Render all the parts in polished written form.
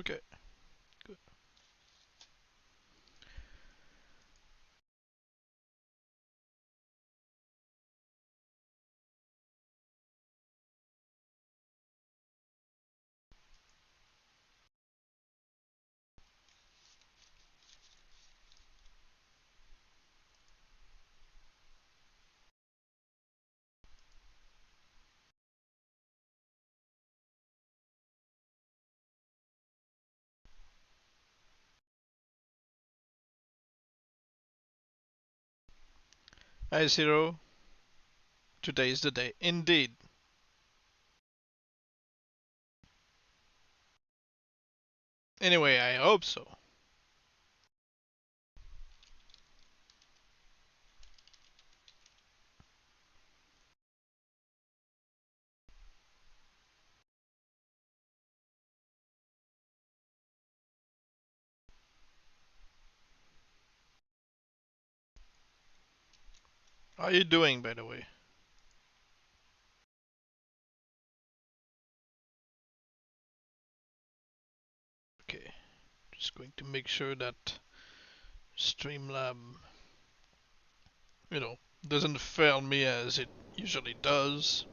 Okay. Good. Hi Zero. Today is the day. Indeed. Anyway, I hope so. How are you doing, by the way? Okay. Just going to make sure that Streamlab, doesn't fail me as it usually does.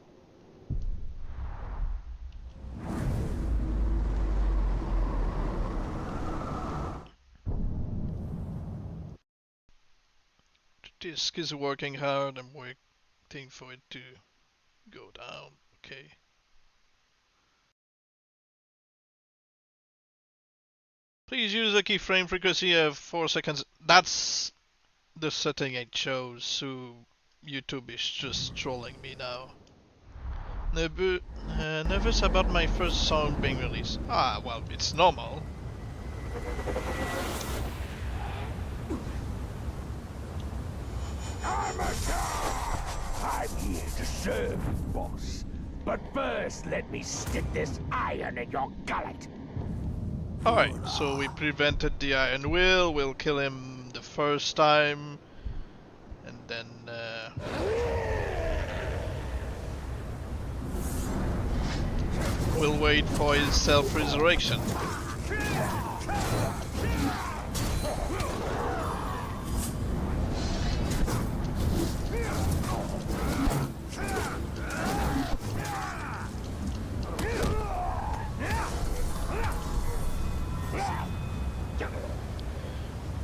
Disk is working hard. I'm waiting for it to go down. Okay. Please use the keyframe frequency of 4 seconds. That's the setting I chose, so YouTube is just trolling me now. Nervous about my first song being released. Ah, well, it's normal. I'm here to serve you, boss. But first, let me stick this iron in your gullet. Alright, so we prevented the Iron Will. We'll kill him the first time. And then, we'll wait for his self-resurrection.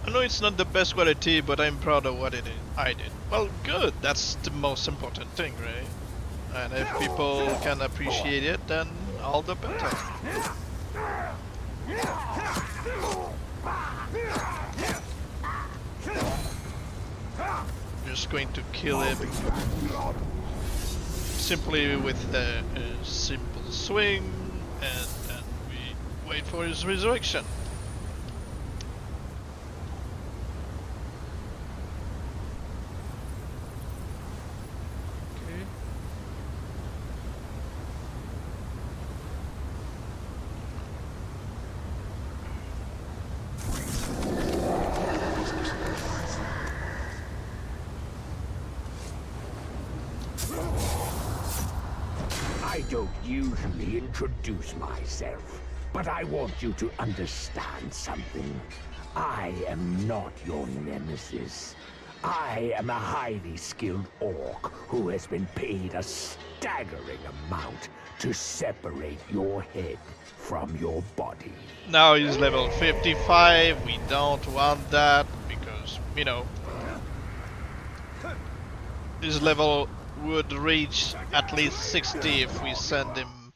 I know it's not the best quality, but I'm proud of what I did. Well, good. That's the most important thing, right? And if people can appreciate it, then all the better. Just going to kill him simply with a simple swing, and then we wait for his resurrection. I don't usually introduce myself, but I want you to understand something. I am not your nemesis. I am a highly skilled orc who has been paid a staggering amount to separate your head from your body. Now he's level 55, we don't want that, because, his level would reach at least 60 if we send him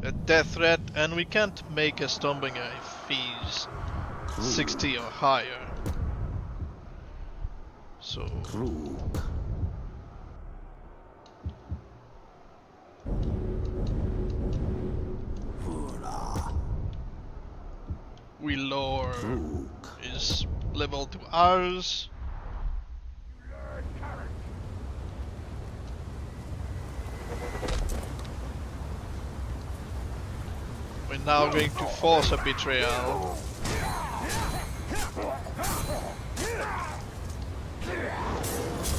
a death threat, and we can't make a Stormbringer if he's 60 or higher. So... we lower his level to ours. We're now going to force a betrayal.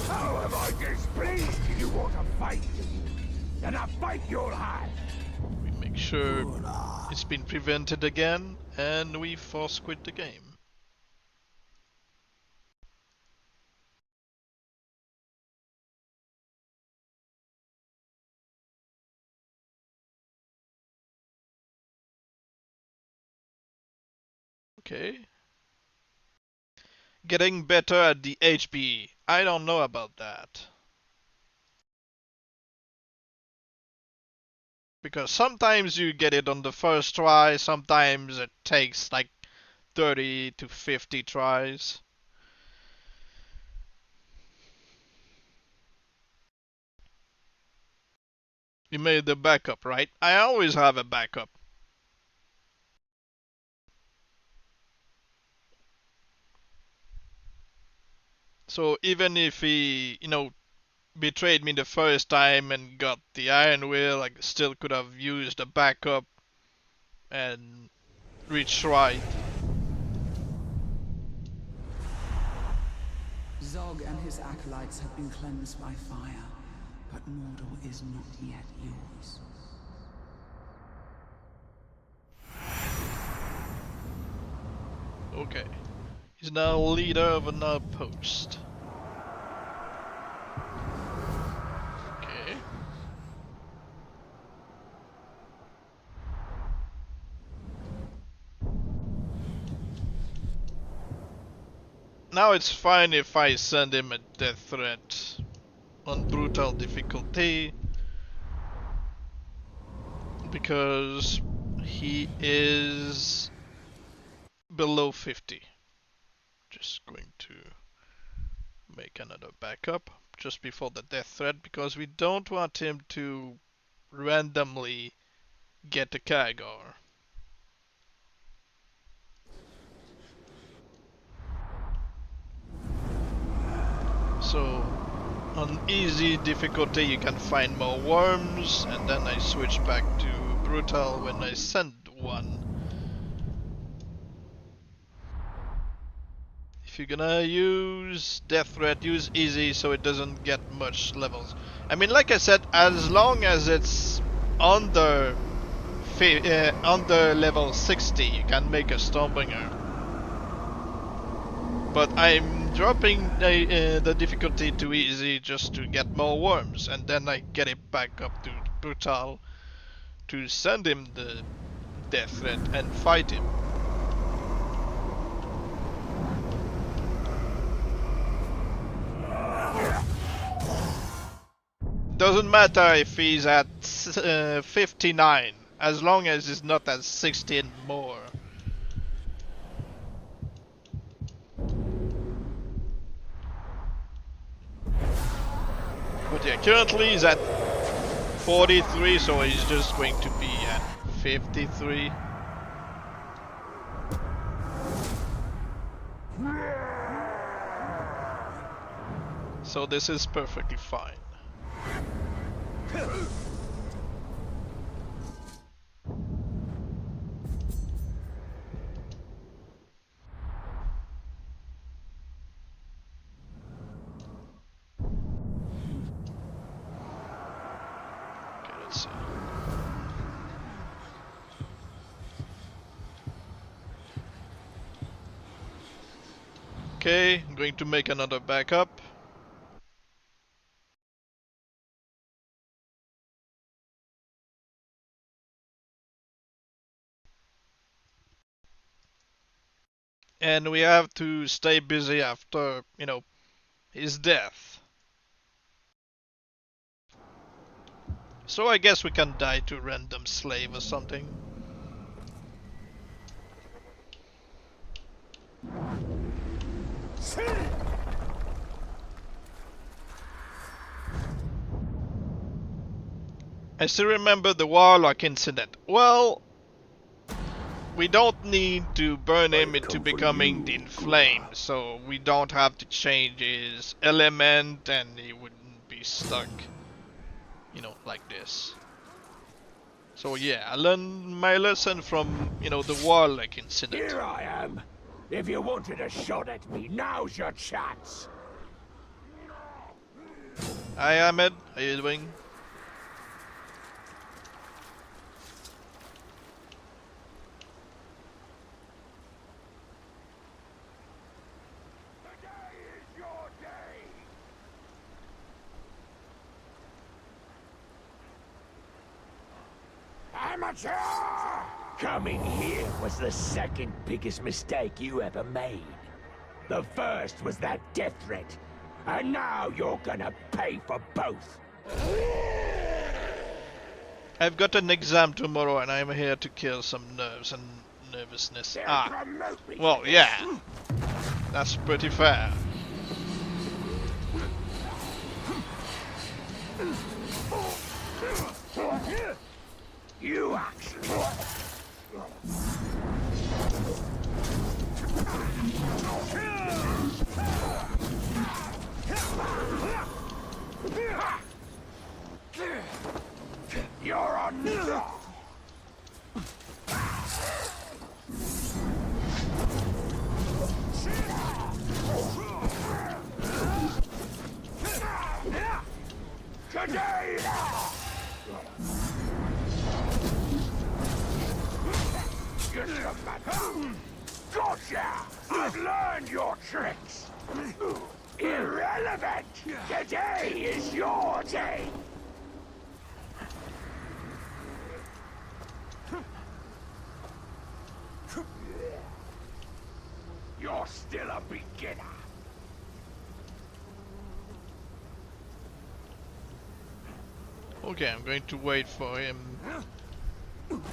How have I displeased you? You want to fight? Then a fight you'll have. We make sure It's been prevented again, and we force quit the game. Okay. Getting better at the HP. I don't know about that. Because sometimes you get it on the first try, sometimes it takes like 30 to 50 tries. You made the backup, right? I always have a backup. So even if he, betrayed me the first time and got the Iron Will, I still could have used a backup and reached right. Zog and his acolytes have been cleansed by fire, but Mordor is not yet yours. Okay. He's now leader of an outpost. Okay. Now it's fine if I send him a death threat on brutal difficulty, because he is below 50. Just going to make another backup just before the death threat, because we don't want him to randomly get a Kagar. So on easy difficulty you can find more worms, and then I switch back to brutal when I send one. If you're gonna use death threat, use easy so it doesn't get much levels. I mean, like I said, as long as it's under under level 60, you can make a Stormbringer. But I'm dropping the difficulty to easy just to get more worms, and then I get it back up to brutal to send him the death threat and fight him. Doesn't matter if he's at 59, as long as he's not at 16 more. But yeah, currently he's at 43, so he's just going to be at 53. So this is perfectly fine. Okay, let's see. Okay, I'm going to make another backup. And we have to stay busy after, his death. So I guess we can die to random slave or something. I still remember the Warlock incident. Well, we don't need to burn him into becoming the Inflamed, so we don't have to change his element and he wouldn't be stuck, like this. So yeah, I learned my lesson from, the Warlock incident. Here I am. If you wanted a shot at me, now's your chance. Hi Ahmed, how you doing? Gotcha! Coming here was the second biggest mistake you ever made. The first was that death threat. And now you're gonna pay for both. I've got an exam tomorrow and I'm here to kill some nerves and nervousness. Ah, well, yeah. That's pretty fair. You actually... You're on the... Today! Gotcha! I've learned your tricks! Irrelevant! Today is your day! You're still a beginner. Okay, I'm going to wait for him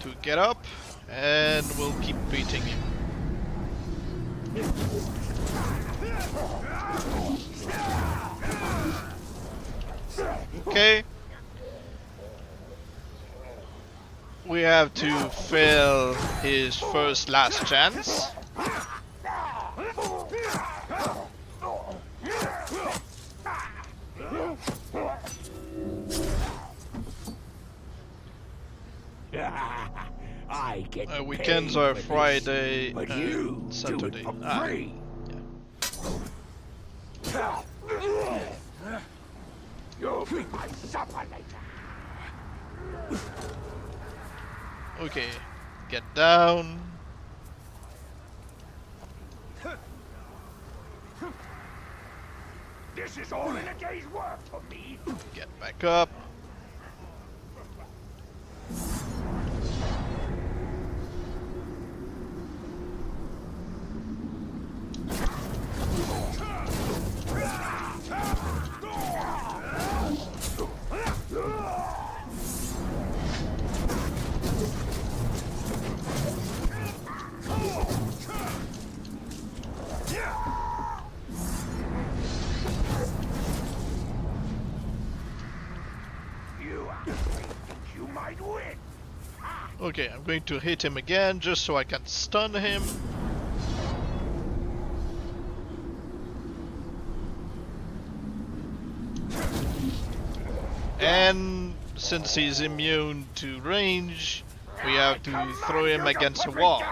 to get up and we'll keep beating him. Okay. We have to fail his first last chance. I get weekends are Friday and Saturday. Yeah. You'll be my supper later. Okay, get down. This is all in a day's work for me. Get back up. You might win. Okay, I'm going to hit him again just so I can stun him. And since he's immune to range, we have to throw him against a wall.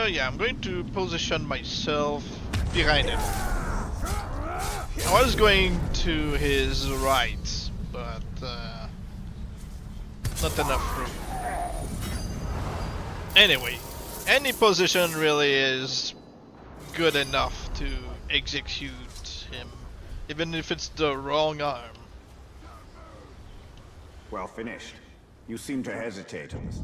Yeah, I'm going to position myself behind him. I was going to his right, but not enough room. Anyway, any position really is good enough to execute him, even if it's the wrong arm. Well finished. You seem to hesitate on this.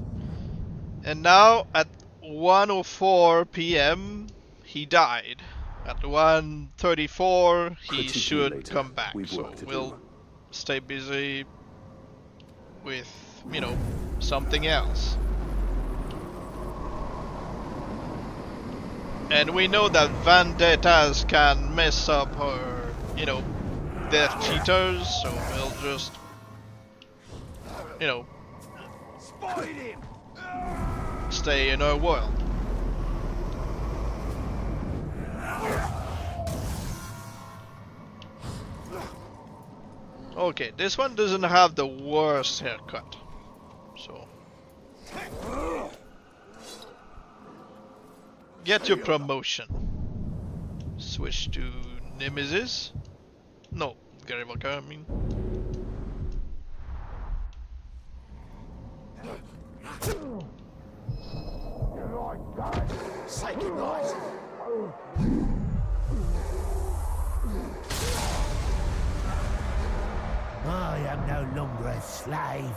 And now at 1:04 p.m. he died. At 1:34 he Critique me should later. come back. We've So work to we'll do. stay busy with, you know, something else. And we know that vendettas can mess up her, you know, death cheaters, so we'll just, you know, stay in our world. Okay, this one doesn't have the worst haircut, so get your promotion. Switch to Nemesis. No, Gary Volker, I mean. Psychic noise. I am no longer a slave,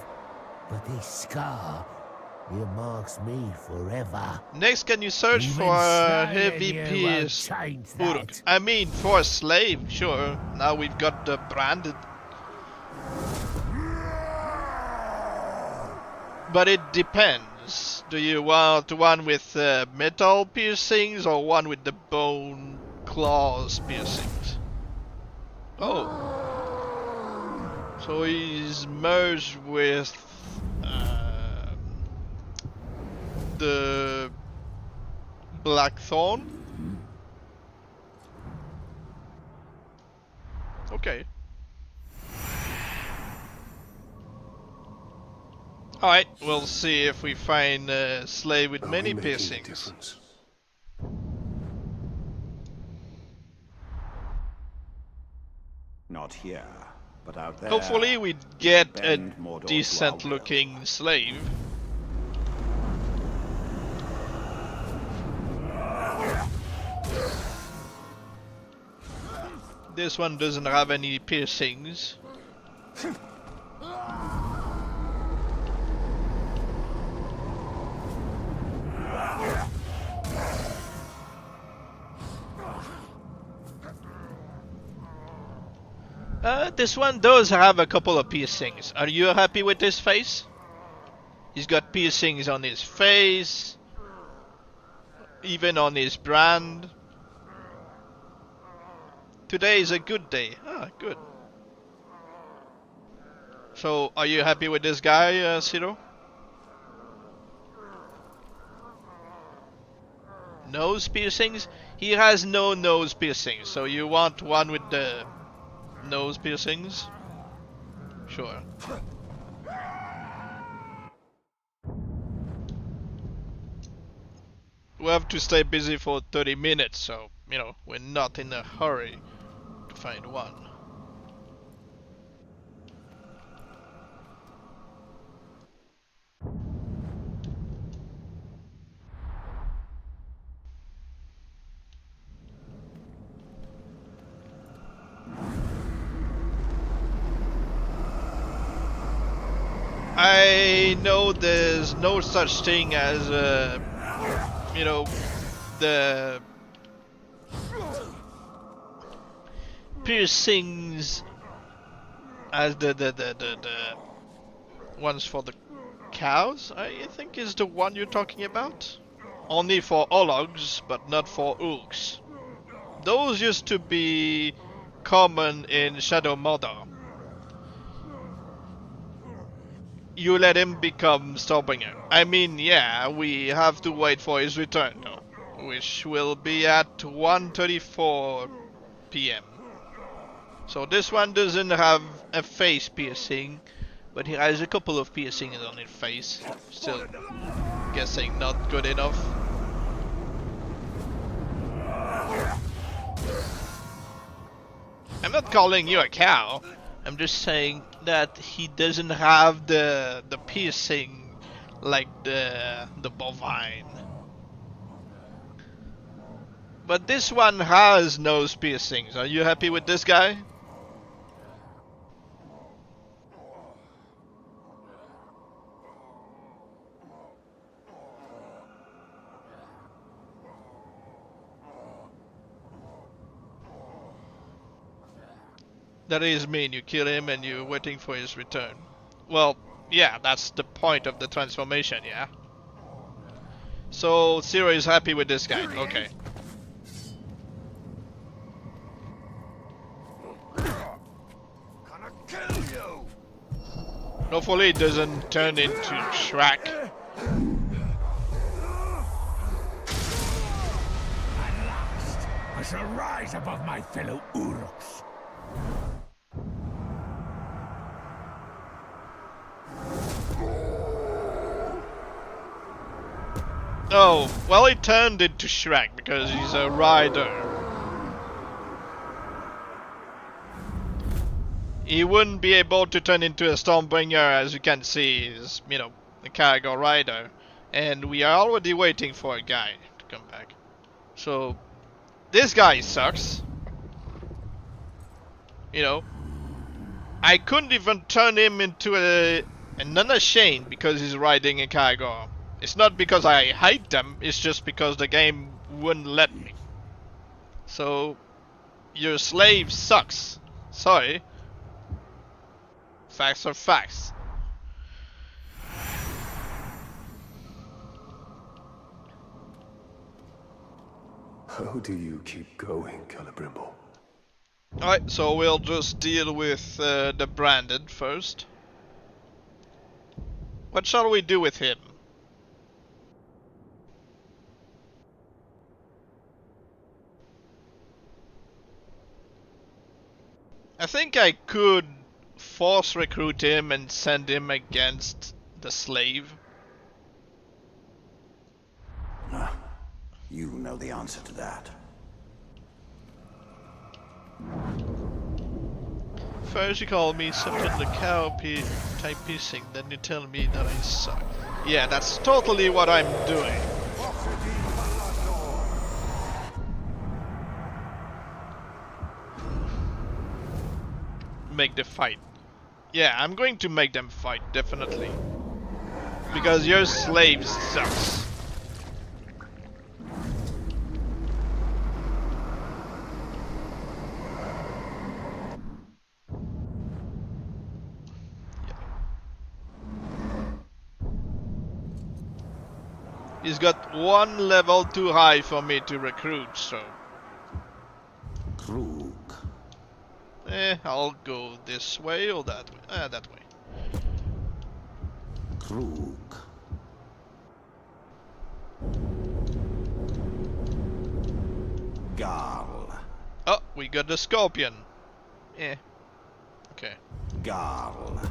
but this scar earmarks me forever. Next, can you search Even for slaying heavy you won't pierce change Uruk? that. I mean, for a slave, sure. Now we've got the branded. But it depends. Do you want one with metal piercings or one with the bone claws piercings? Oh. So he's merged with the Blackthorn? Okay. Alright, we'll see if we find a slave with many piercings. Not here, but out there. Hopefully we get a Bend Mordor to our decent will. looking slave. This one doesn't have any piercings. This one does have a couple of piercings. Are you happy with his face? He's got piercings on his face, even on his brand. Today is a good day. Ah, good. So, are you happy with this guy, Zero? Nose piercings? He has no nose piercings, so you want one with the nose piercings? Sure. We have to stay busy for 30 minutes, so, you know, we're not in a hurry to find one. I know there's no such thing as, you know, the piercings as the ones for the cows, I think is the one you're talking about. Only for Ologs, but not for Orcs. Those used to be common in Shadow Mordor. You let him become Stormbringer. I mean, yeah, we have to wait for his return though, which will be at 1:34 p.m. So this one doesn't have a face piercing, but he has a couple of piercings on his face. Still guessing not good enough. I'm not calling you a cow. I'm just saying that he doesn't have the piercing like the bovine. But this one has nose piercings. Are you happy with this guy? That is mean, you kill him and you're waiting for his return. Well, yeah, that's the point of the transformation, yeah? So, Zero is happy with this guy, okay. Gonna kill you! Hopefully it doesn't turn into Shrek. At last, I shall rise above my fellow Uruks. Oh, well he turned into Shrek because he's a rider. He wouldn't be able to turn into a Stormbringer, as you can see, he's, you know, a cargo rider. And we are already waiting for a guy to come back. So, this guy sucks. You know, I couldn't even turn him into another Shane because he's riding a cargo. It's not because I hate them, it's just because the game wouldn't let me. So, your slave sucks. Sorry. Facts are facts. How do you keep going, Calibrimble? Alright, so we'll just deal with the branded first. What shall we do with him? I think I could force recruit him and send him against the slave. You know the answer to that. First you call me something the cow type pissing, then you tell me that I suck. Yeah, that's totally what I'm doing. Make the fight. Yeah, I'm going to make them fight, definitely. Because your slave sucks. He's got one level too high for me to recruit, so... Krug. I'll go this way or that way. That way. Krug. Garl. Oh, we got the scorpion. Okay. Garl.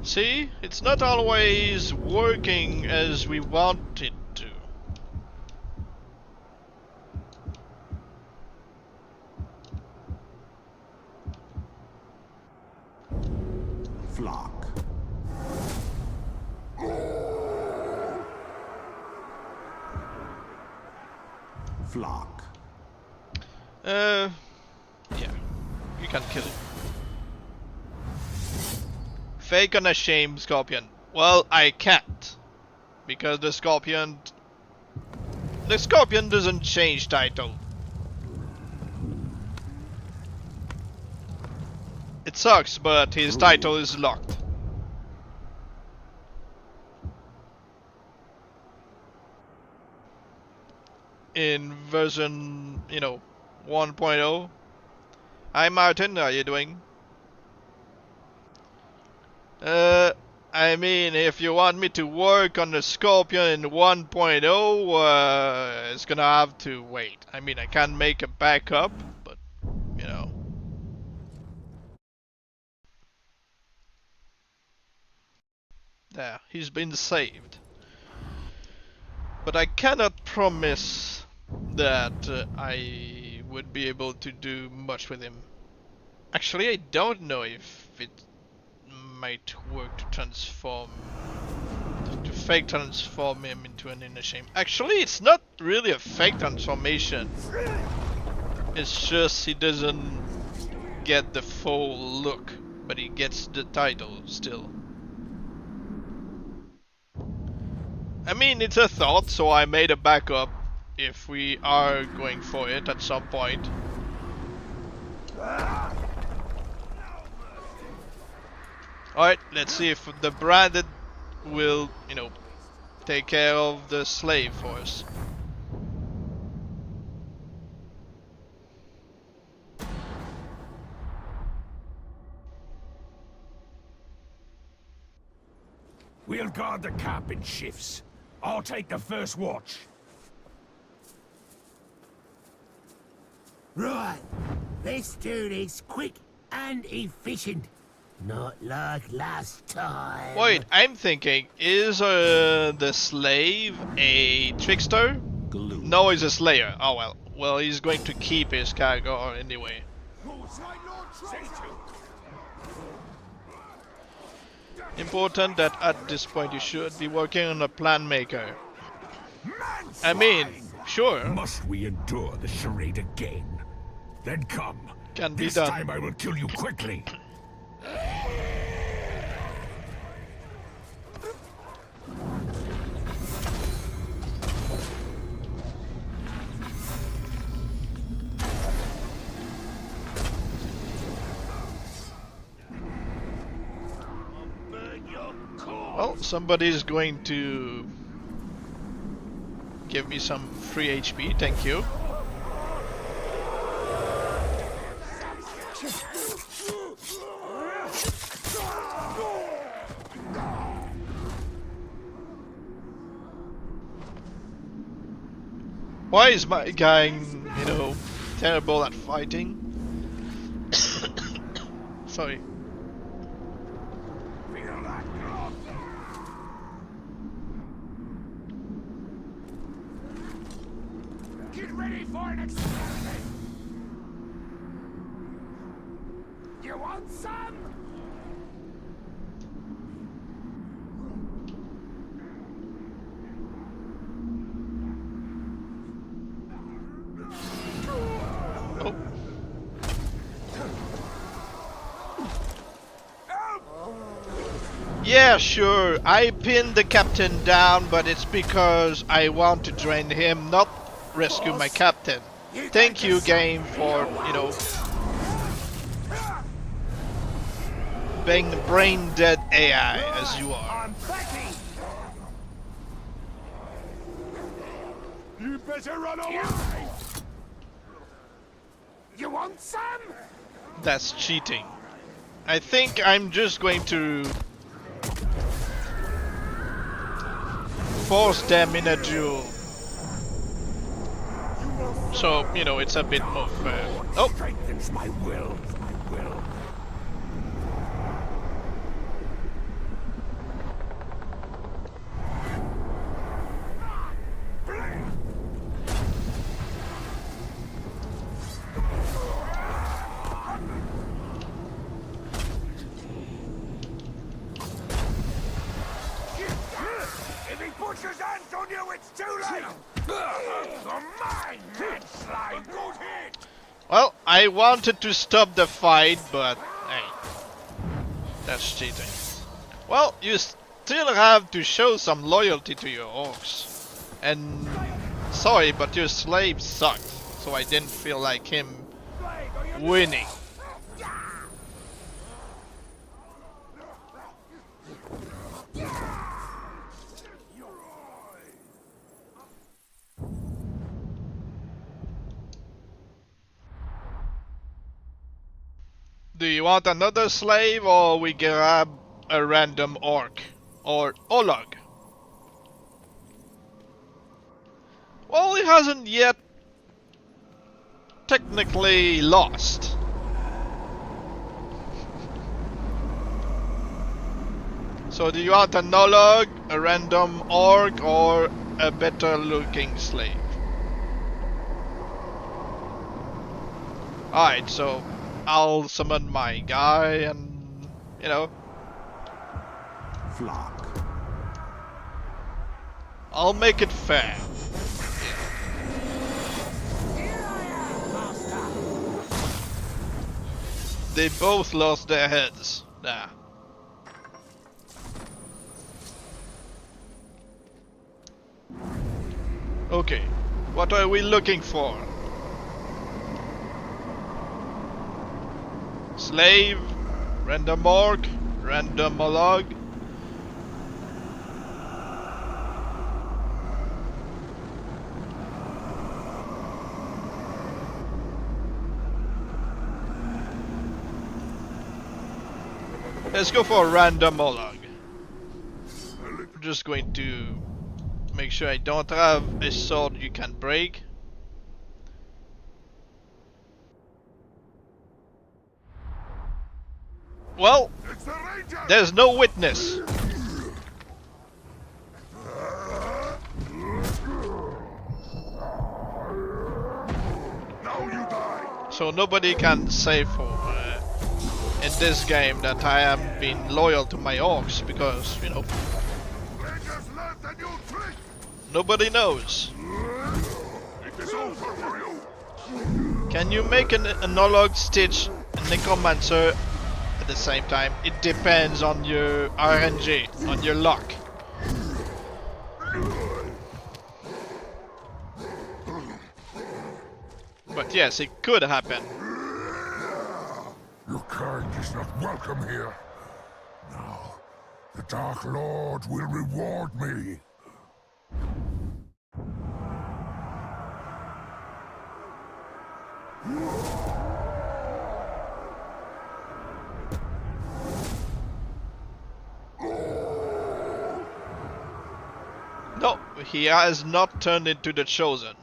See, it's not always working as we want it to. Flock. Flock. Yeah. You can kill it. Fake on a shame, Scorpion. Well, I can't. Because the Scorpion doesn't change title. It sucks, but his title is locked. In version, 1.0. Hi Martin, how are you doing? I mean, if you want me to work on the Scorpion in 1.0, it's gonna have to wait. I mean, I can make a backup, but, There, he's been saved. But I cannot promise that I would be able to do much with him. Actually, I don't know if it might work to transform, to fake transform him into an inner shame. Actually, it's not really a fake transformation. It's just he doesn't get the full look, but he gets the title still. I mean, it's a thought, so I made a backup if we are going for it at some point. Alright, let's see if the branded will, take care of the slave for us. We'll guard the cap in shifts. I'll take the first watch. Right. Let's do this quick and efficient. Not like last time. Wait, I'm thinking, is the slave a trickster? No, he's a slayer. Oh well. Well, he's going to keep his cargo anyway. Important that at this point you should be working on a plan maker. I mean, sure. Must we endure the charade again? Then come. Can be This done. time I will kill you quickly. Well, somebody's going to give me some free HP, thank you. Why is my guy, you know, terrible at fighting? Sorry. Get ready for an experiment! You want some? Oh. Yeah, sure, I pinned the captain down, but it's because I want to drain him, not rescue my captain. Thank you, game, for, you know, being the brain dead AI as you are. You better run away! You want some? That's cheating. I think I'm just going to force them in a duel. So, you know, it's a bit more fair. Oh! Strengthens my will. My will. If he puts his hands on you, it's too late! You're mine, slime! Good hit! Well, I wanted to stop the fight, but hey, that's cheating. Well, you still have to show some loyalty to your orcs. And sorry, but your slave sucked, so I didn't feel like him winning. Do you want another slave, or we grab a random orc? Or Olag? Well, he hasn't yet technically lost. So do you want an Olag, a random orc, or a better looking slave? Alright, so I'll summon my guy and, you know, Flock. I'll make it fair. They both lost their heads. Nah. Okay, what are we looking for? Slave, random orc, random Olag. Let's go for a random Olag. I'm just going to make sure I don't have a sword you can break. Well, there's no witness. So nobody can say for in this game that I am being loyal to my orcs because, you know, nobody knows. Can you make an analog stitch necromancer at the same time? It depends on your RNG, on your luck. But yes, it could happen. Your kind is not welcome here. Now, the Dark Lord will reward me. No, he has not turned into the Chosen.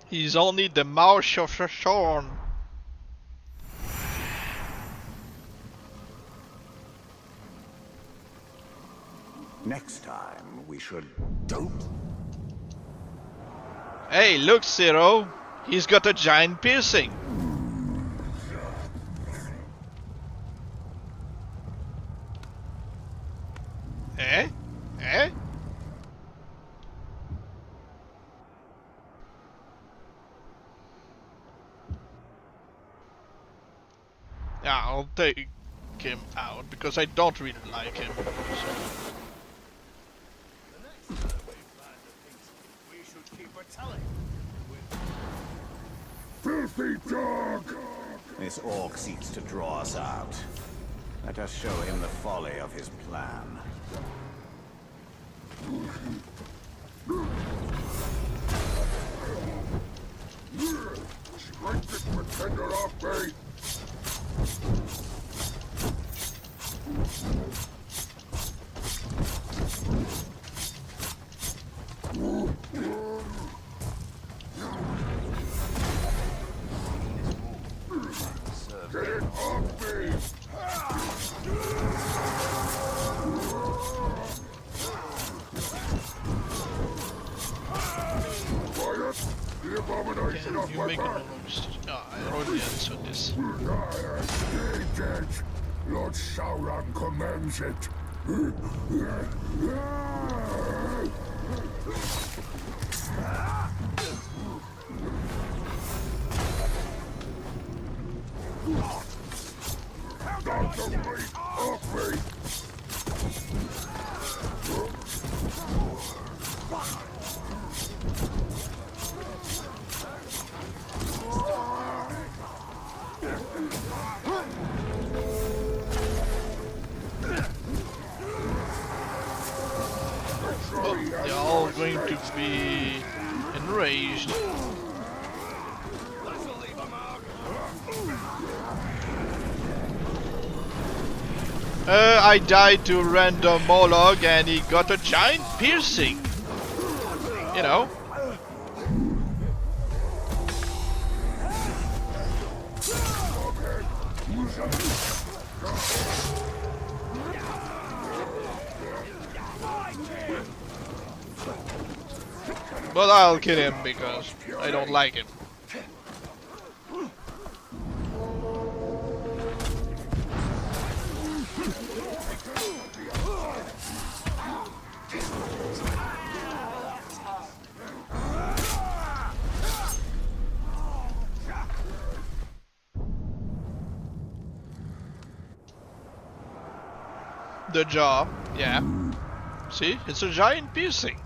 He's only the Marsh of Shorn. Next time, we should... Don't. Hey, look, Zero. He's got a giant piercing. Eh? Eh? Yeah, I'll take him out because I don't really like him. Filthy dog! This orc seeks to draw us out. Let us show him the folly of his plan. Scrape this pretender off me! Get it off me! Quiet! The abomination of You my make it back! almost. Oh, I already answered this. Stay dead! Lord Sauron commands it! Not the weight off me! Well, they're all going to be enraged. I died to random Morlog and he got a giant piercing. You know. But I'll kill him because I don't like him. The jaw, yeah. See, it's a giant piercing.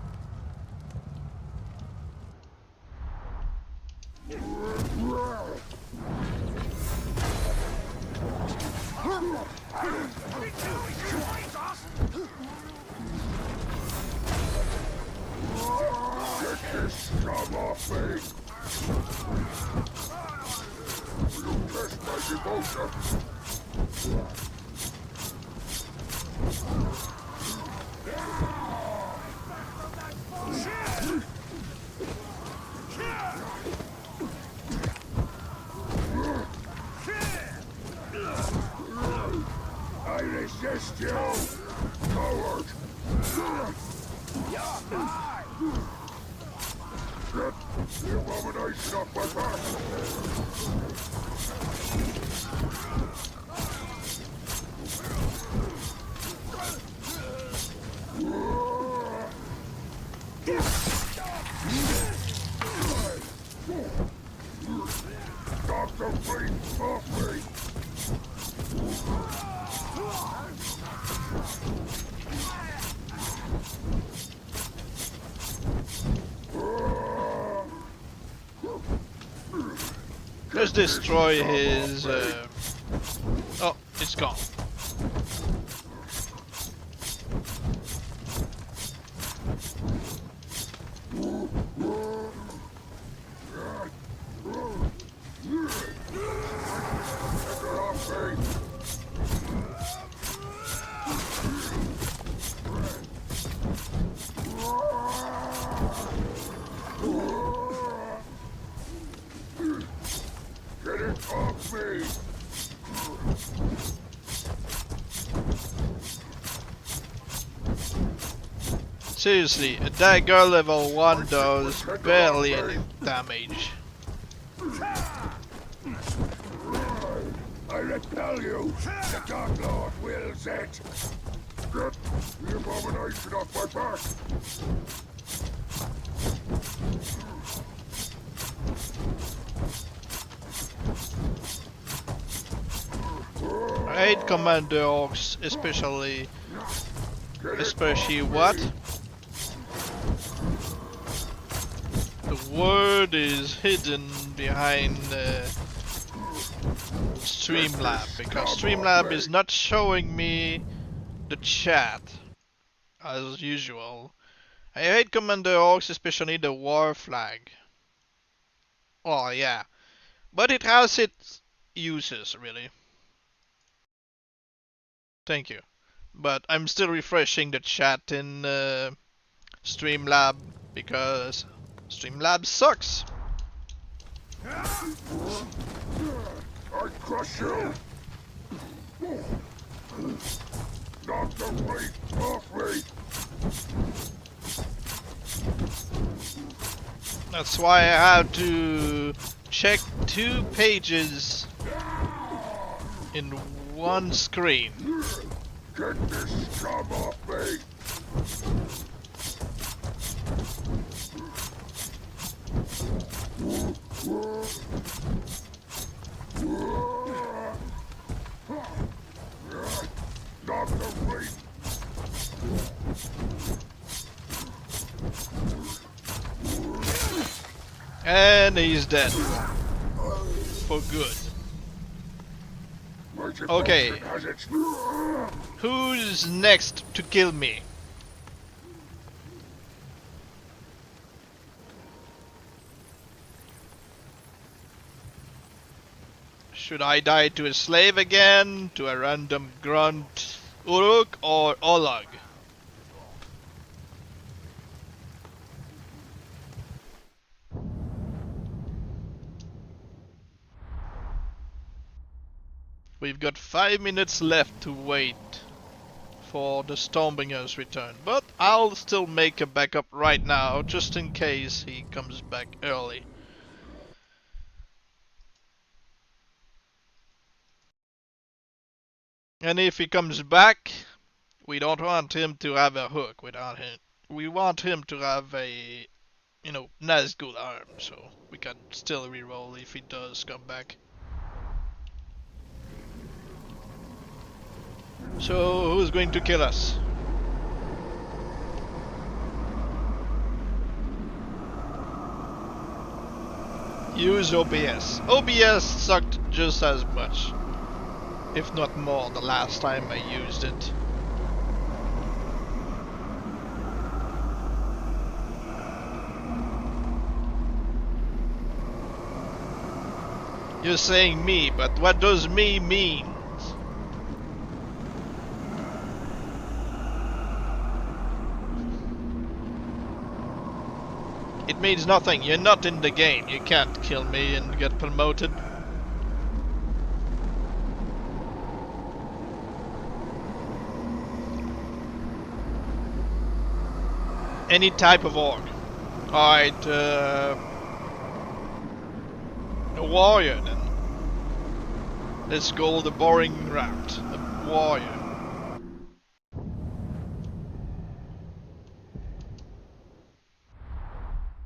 Get this scum off me! You test my devotion! I resist you, coward! Get the abomination off my back! Knock the weight off me! Let's destroy his... Oh, it's gone. Get it off me! Seriously, a dagger level 1 does barely any damage. I repel you! The Dark Lord wills it! Get the abomination off my back! I hate Commander Orcs, especially what? The word is hidden behind Streamlab, because Streamlab is not showing me the chat as usual. I hate Commander Orcs, especially the war flag. Oh yeah, but it has its uses really. Thank you. But I'm still refreshing the chat in Streamlab because Streamlab sucks. I crush you! Knock the weight off me! That's why I have to check 2 pages in one screen. Get this scum off me! Knock the weight! And he's dead. For good. Okay. Who's next to kill me? Should I die to a slave again? To a random grunt, Uruk or Olag? We've got 5 minutes left to wait for the Stormbringer's return, but I'll still make a backup right now, just in case he comes back early. And if he comes back, we don't want him to have a hook without him. We want him to have a, you know, Nazgul arm, so we can still reroll if he does come back. So, who's going to kill us? Use OBS. OBS sucked just as much, if not more, the last time I used it. You're saying me, but what does me mean? It means nothing. You're not in the game. You can't kill me and get promoted. Any type of orc. Alright, a warrior then. Let's go the boring route. A warrior.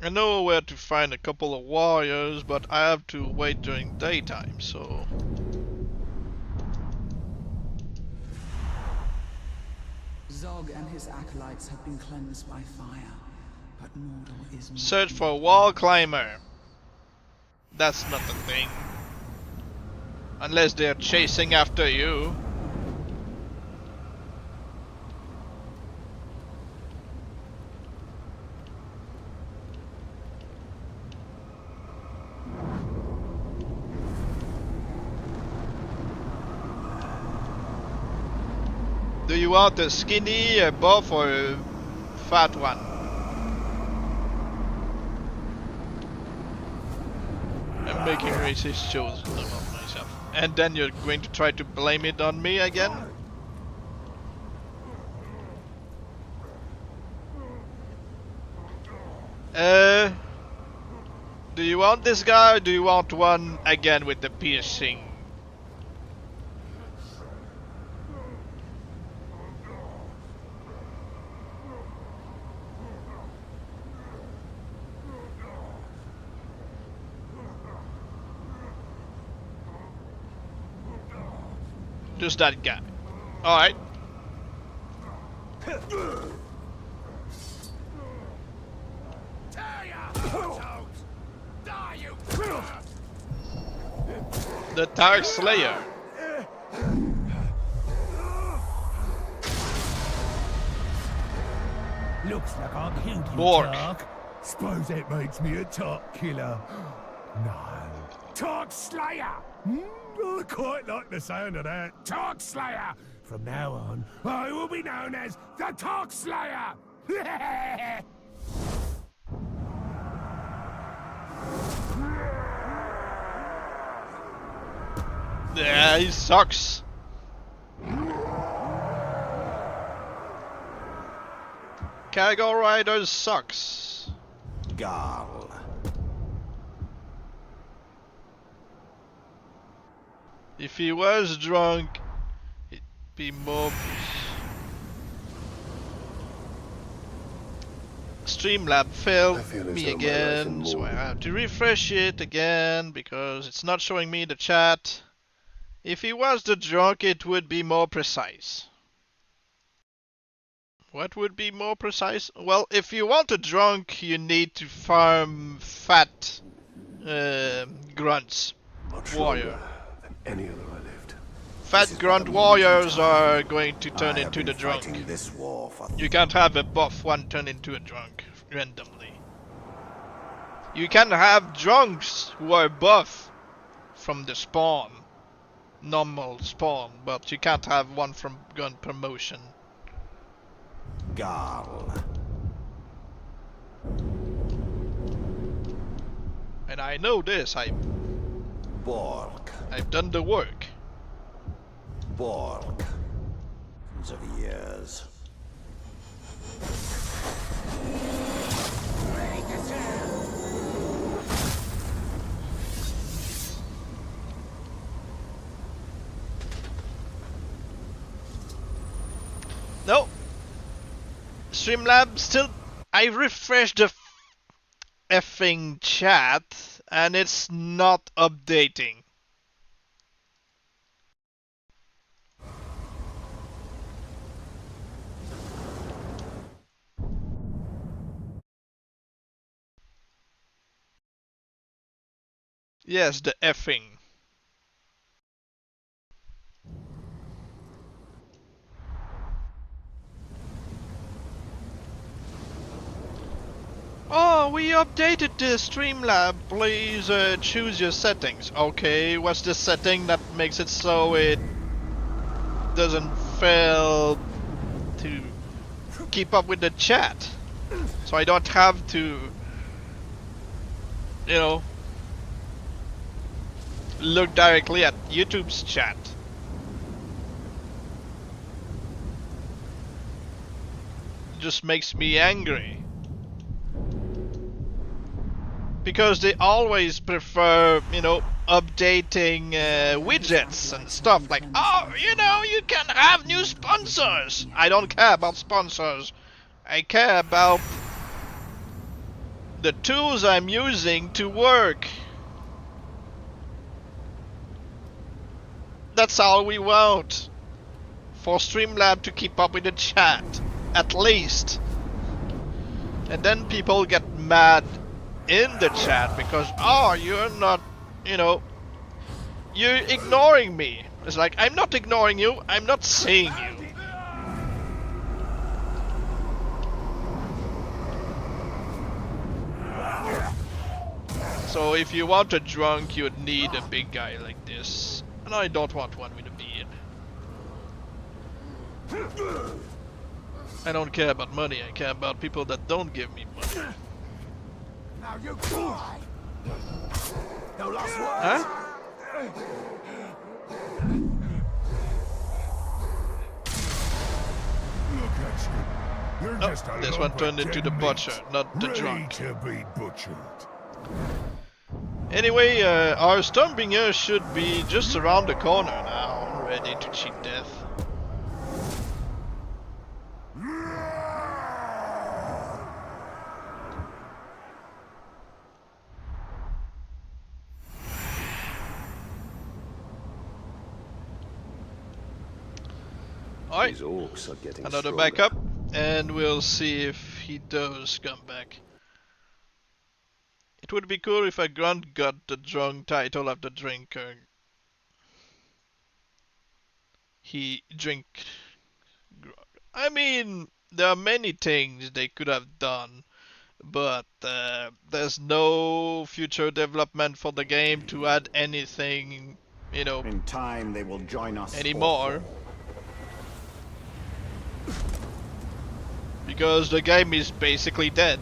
I know where to find a couple of warriors, but I have to wait during daytime, so... Zog and his acolytes have been cleansed by fire, but Mordor is not. Search for a wall climber. That's not a thing. Unless they're chasing after you. Do you want a skinny, a buff, or a fat one? I'm making racist choices about myself. And then you're going to try to blame it on me again? Do you want this guy, or do you want one again with the piercing? Just that guy. Alright. The Dark Slayer. Looks like I killed you, Bork. Tark. Suppose that makes me a Tark killer. No. Tark Slayer! I quite like the sound of that. Tark Slayer! From now on, I will be known as the Tark Slayer! Yeah, he sucks. Cargo Rider sucks. Garl. If he was drunk, it'd be more... Streamlab failed feel as me though my life again, in so I Mordor- have to refresh it again because it's not showing me the chat. If he was the drunk, it would be more precise. What would be more precise? Well, if you want a drunk, you need to farm fat grunts. Much Warrior. longer than any other I lived. Fat grunt warriors are going to turn I have into been the drunk. fighting this war for You can't have a buff one turn into a drunk randomly. You can have drunks who are buff from the spawn, normal spawn, but you can't have one from gun promotion. Garl. And I know this. Bork. I've done the work. Bork. Of years. No. Streamlab still. I refreshed the effing chat and it's not updating. Yes, the effing. Oh, we updated the Streamlab. Please choose your settings. Okay, what's the setting that makes it so it doesn't fail to keep up with the chat? So I don't have to, you know, look directly at YouTube's chat. It just makes me angry. because they always prefer, you know, updating widgets and stuff like, oh, you know, you can have new sponsors. I don't care about sponsors. I care about the tools I'm using to work. That's all we want. For Streamlab to keep up with the chat, at least. And then people get mad in the chat because, oh, you're not, you know, you're ignoring me. It's like, I'm not ignoring you, I'm not seeing you. So if you want a drunk, you'd need a big guy like this. And I don't want one with a beard. I don't care about money, I care about people that don't give me money. Now you try. No last words. Huh? Look at you. You're Oh, just a this one lump of turned into dead the meat, butcher, not the ready drunk. to be butchered. Anyway, our Stormbringer should be just around the corner now, ready to cheat death. Alright, These orcs are getting another stronger. backup, and we'll see if he does come back. It would be cool if a grunt got the drunk title of the drinker. He drink. I mean, there are many things they could have done, but there's no future development for the game to add anything, you know, In time, they will join us anymore. Because the game is basically dead.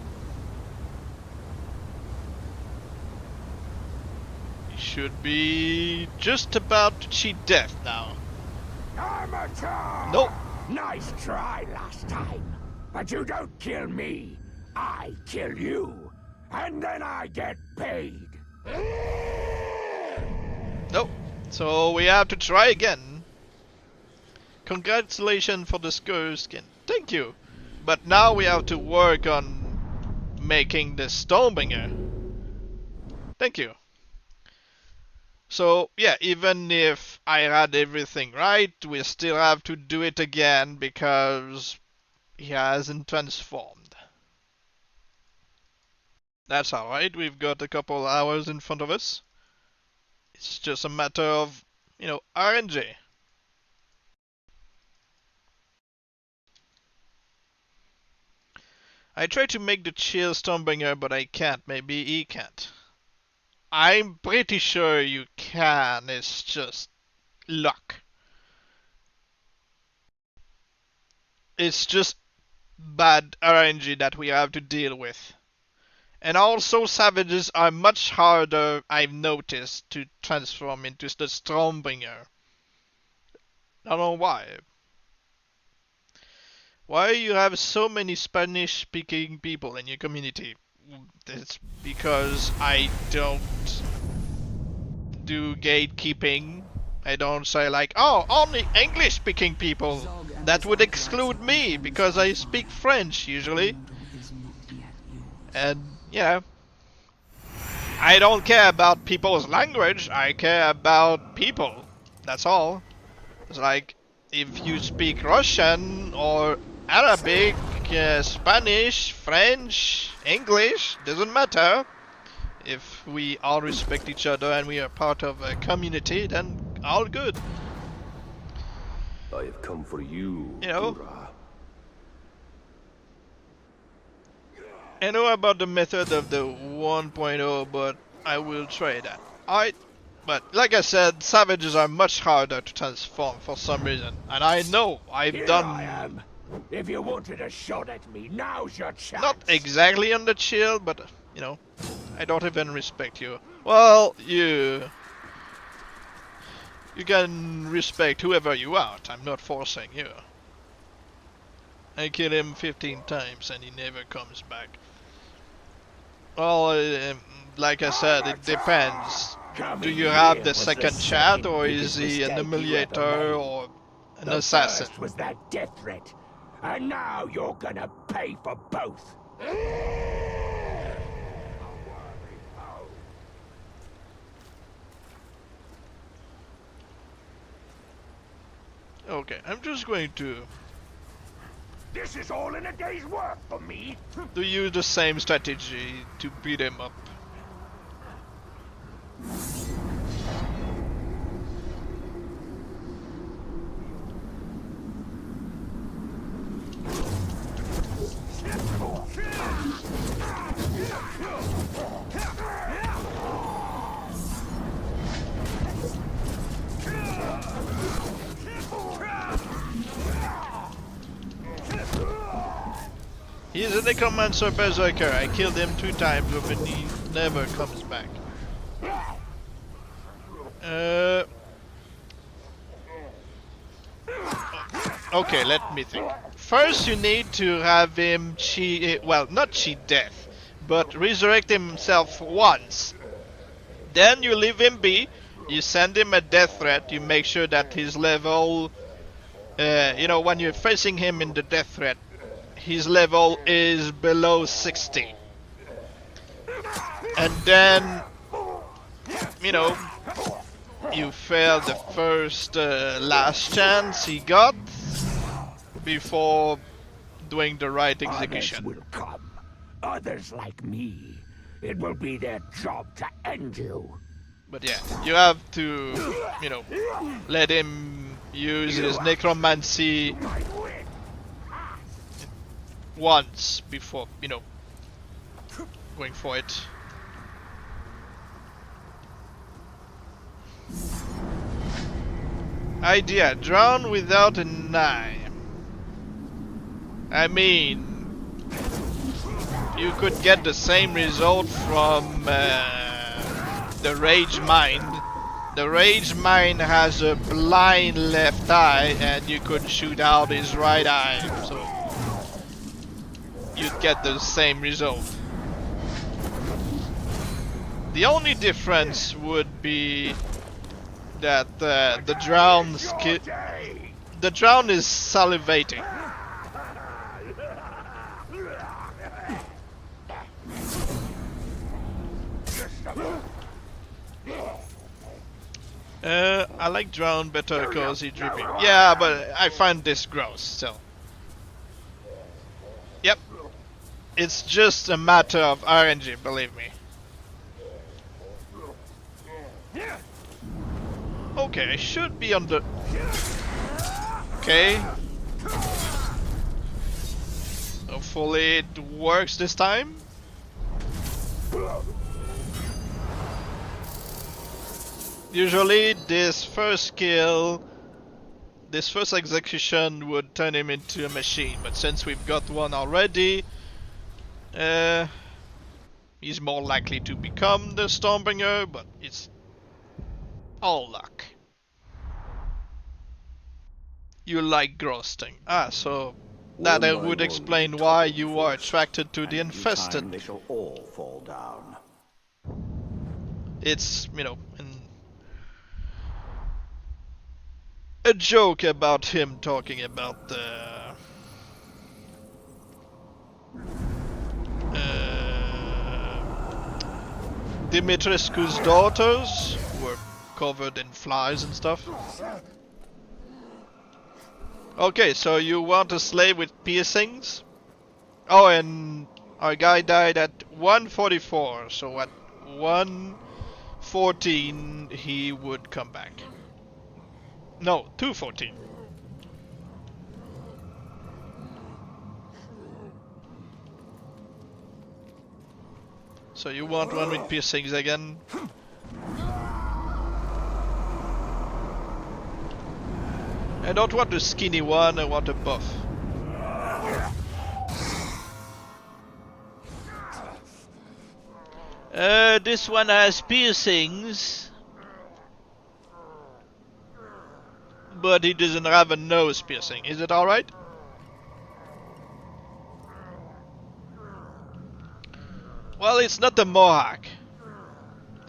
He should be just about to cheat death now. Amateur! Nope. Nice try last time, but you don't kill me. I kill you, and then I get paid. Nope. So we have to try again. Congratulations for the Skur skin. Thank you. But now we have to work on making the Stormbringer. Thank you. So yeah, even if I had everything right, we still have to do it again because he hasn't transformed. That's alright, we've got a couple hours in front of us. It's just a matter of, you know, RNG. I tried to make the chill Stormbringer, but I can't. Maybe he can't. I'm pretty sure you can, it's just luck. It's just bad RNG that we have to deal with. And also savages are much harder, I've noticed, to transform into the Stormbringer. I don't know why. Why you have so many Spanish speaking people in your community? It's because I don't do gatekeeping. I don't say like, oh, only English speaking people. That would exclude me because I speak French usually. And yeah, I don't care about people's language, I care about people. That's all. It's like, if you speak Russian or Arabic, Spanish, French, English, doesn't matter. If we all respect each other and we are part of a community, then all good. I have come for you, You know? Ura. I know about the method of the 1.0, but I will try that. Alright, but like I said, savages are much harder to transform for some reason. And I know, I've Here done... I am. If you wanted a shot at me, now's your chance. Not exactly on the chill, but, you know, I don't even respect you. Well, you can respect whoever you want, I'm not forcing you. I kill him 15 times and he never comes back. Well, like I said, it depends. Coming Do you have here the was second chat, second or is biggest he an mistake you ever humiliator, made. or an The assassin? first was that death threat, and now you're gonna pay for both. Okay, I'm just going to This is all in a day's work for me. use the same strategy to beat him up. He's a Necromancer Berserker. I killed him 2 times, but he never comes back. Okay, let me think. First you need to have him cheat, well, not cheat death, but resurrect himself once. Then you leave him be, you send him a death threat, you make sure that his level, you know, when you're facing him in the death threat, his level is below 60. And then, you know, you fail the first last chance he got before doing the right Others execution. will come. Others like me. It will be their job to end you. But yeah, you have to, you know, let him use his necromancy once before, you know, going for it. Idea, drown without an eye. I mean, you could get the same result from the Rage Mind. The Rage Mind has a blind left eye, and you could shoot out his right eye, so you'd get the same result. The only difference would be that the drown is salivating. I like drown better because he's dripping. Yeah, but I find this gross, so. Yep. It's just a matter of RNG, believe me. Okay, I should be on the... Okay. Hopefully it works this time. Usually this first kill, this first execution would turn him into a machine, but since we've got one already, he's more likely to become the Stormbringer, but it's all luck. You like grossing. Ah, so that would explain why you are attracted to the infested. They shall all fall down. It's, you know, a joke about him talking about the Dimitrescu's daughters were covered in flies and stuff. Okay, so you want a slave with piercings? Oh, and our guy died at 144, so at 114 he would come back. No, 214. So you want one with piercings again? I don't want the skinny one, I want a buff. This one has piercings, but he doesn't have a nose piercing. Is it alright? Well, it's not a Mohawk.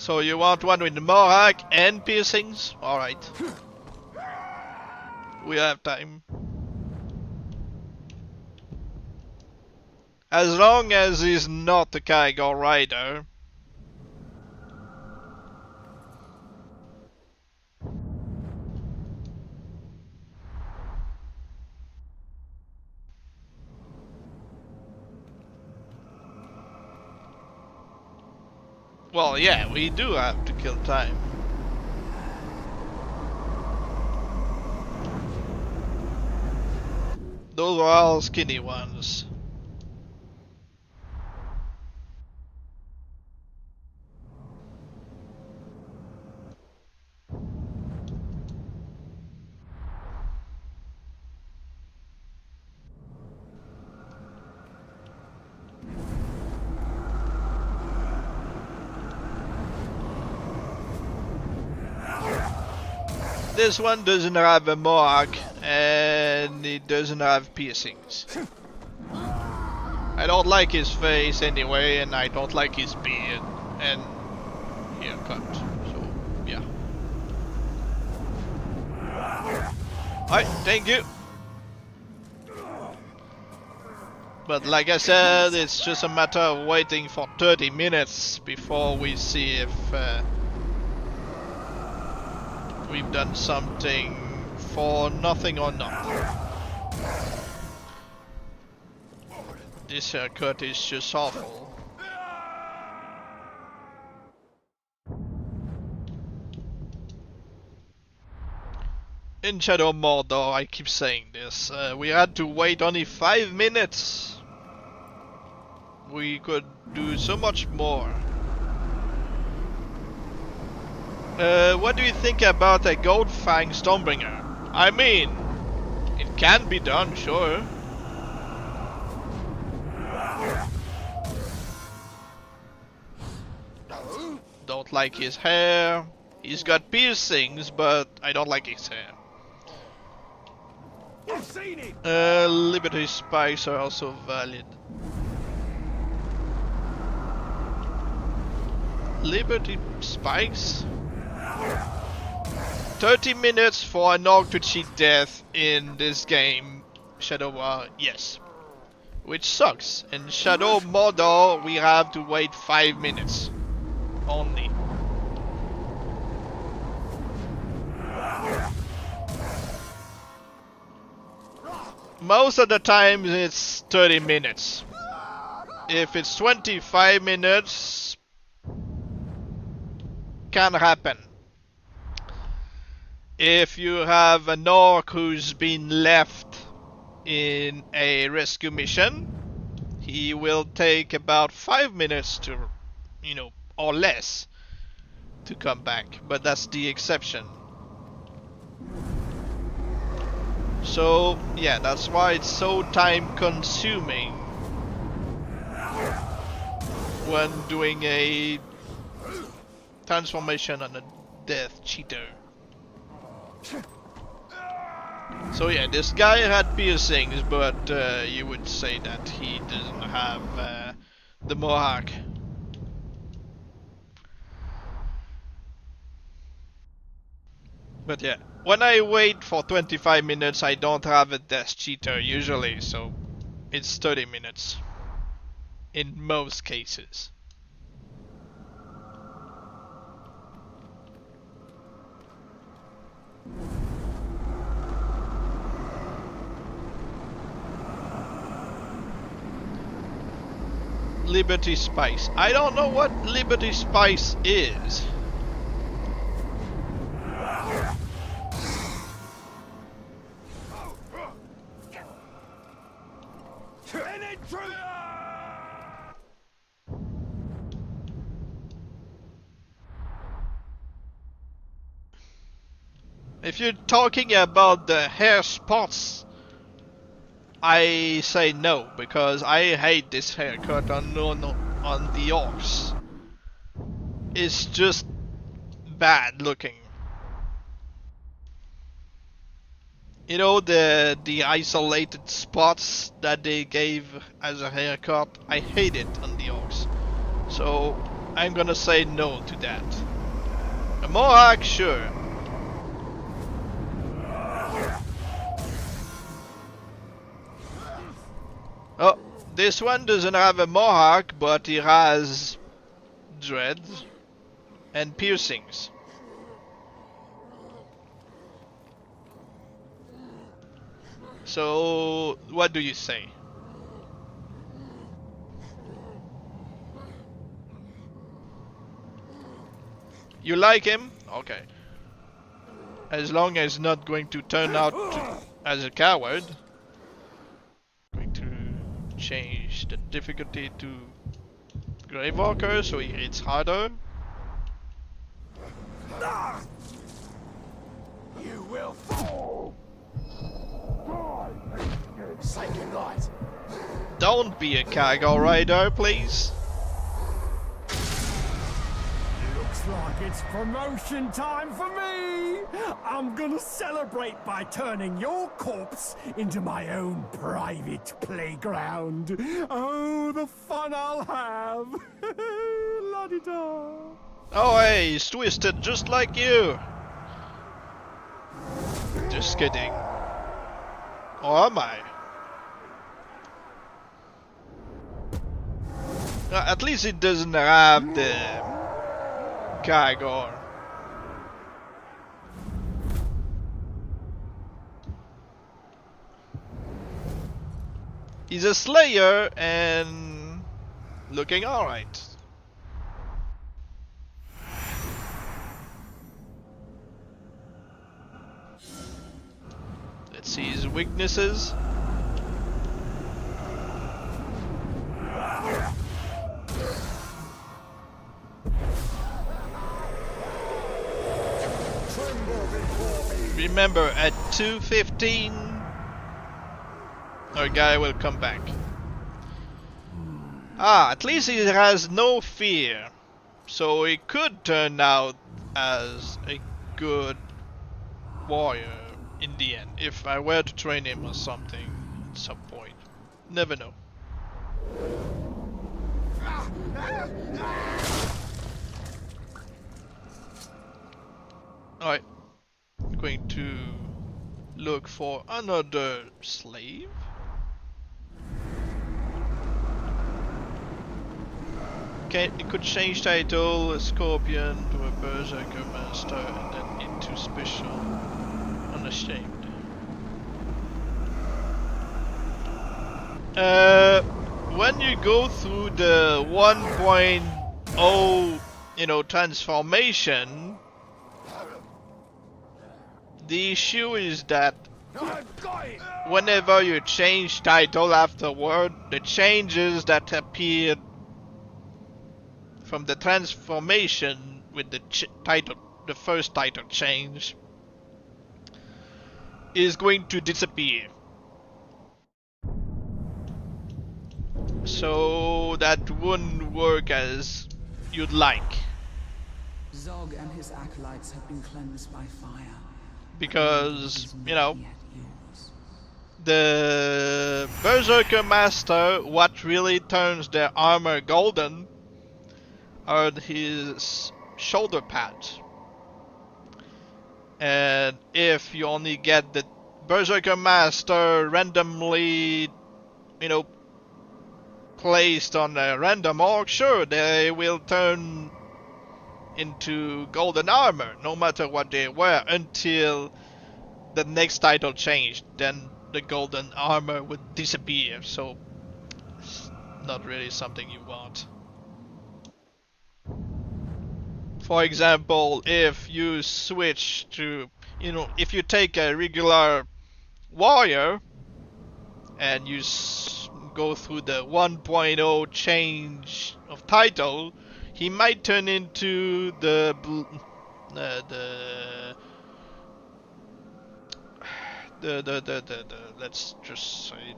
So you want one with Mohawk and piercings? Alright. We have time. As long as he's not a Kaigo rider. Well, yeah, we do have to kill time. Those are all skinny ones. This one doesn't have a mohawk and it doesn't have piercings. I don't like his face anyway, and I don't like his beard and haircut. So yeah. Alright, thank you. But like I said, it's just a matter of waiting for 30 minutes before we see if we've done something for nothing or not. This haircut is just awful. In Shadow Mordor, I keep saying this, we had to wait only 5 minutes. We could do so much more. What do you think about a Gold Fang Stormbringer? I mean, it can be done, sure. Don't like his hair. He's got piercings, but I don't like his hair. Liberty spikes are also valid. Liberty spikes? 30 minutes for an orc to cheat death in this game, Shadow War, yes. Which sucks. In Shadow Mordor, we have to wait 5 minutes. Only. Most of the time it's 30 minutes. If it's 25 minutes, can happen. If you have an orc who's been left in a rescue mission, he will take about 5 minutes to, you know, or less to come back, but that's the exception. So yeah, that's why it's so time consuming when doing a transformation on a death cheater. So yeah, this guy had piercings, but you would say that he doesn't have the mohawk. But yeah, when I wait for 25 minutes, I don't have a death cheater usually, so it's 30 minutes in most cases. Liberty Spice. I don't know what Liberty Spice is. If you're talking about the hair spots, I say no, because I hate this haircut on the orcs. It's just bad looking. You know, the isolated spots that they gave as a haircut, I hate it on the orcs. So I'm gonna say no to that. A Mohawk, sure. Oh, this one doesn't have a Mohawk, but he has dreads and piercings. So, what do you say? You like him? Okay. As long as he's not going to turn out as a coward. Going to change the difficulty to Gravewalker so he hits harder. You will fall. Say goodnight. Don't be a cargo rider, please. Looks like it's promotion time for me! I'm gonna celebrate by turning your corpse into my own private playground. Oh, the fun I'll have! La-di-da! Oh hey, he's twisted just like you. Just kidding. Or am I? At least it doesn't have the Kagor. He's a slayer and looking alright. Let's see his weaknesses. Remember, at 2:15, our guy will come back. Ah, at least he has no fear. So he could turn out as a good warrior in the end, if I were to train him or something at some point. Never know. Alright. I'm going to look for another slave. Okay, it could change title, a scorpion to a berserker master, and then into special, unashamed. When you go through the 1.0, transformation, the issue is that whenever you change title afterward, the changes that appeared from the transformation with the the first title change, is going to disappear. So that wouldn't work as you'd like. Zog and his acolytes have been cleansed by fire. Because, the Berserker Master, what really turns their armor golden are his shoulder pads. And if you only get the Berserker Master randomly, placed on a random orc, sure, they will turn into golden armor, no matter what they were, until the next title changed. Then the golden armor would disappear, so it's not really something you want. For example, if you switch to, if you take a regular warrior and you go through the 1.0 change of title, he might turn into the let's just say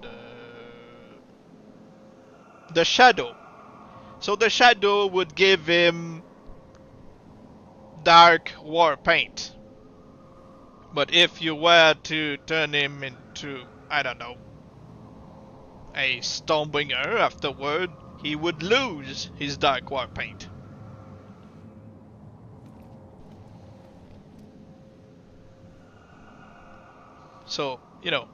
the shadow. So the shadow would give him dark war paint. But if you were to turn him into, I don't know, a Stormbringer afterward, he would lose his dark war paint. So, you know.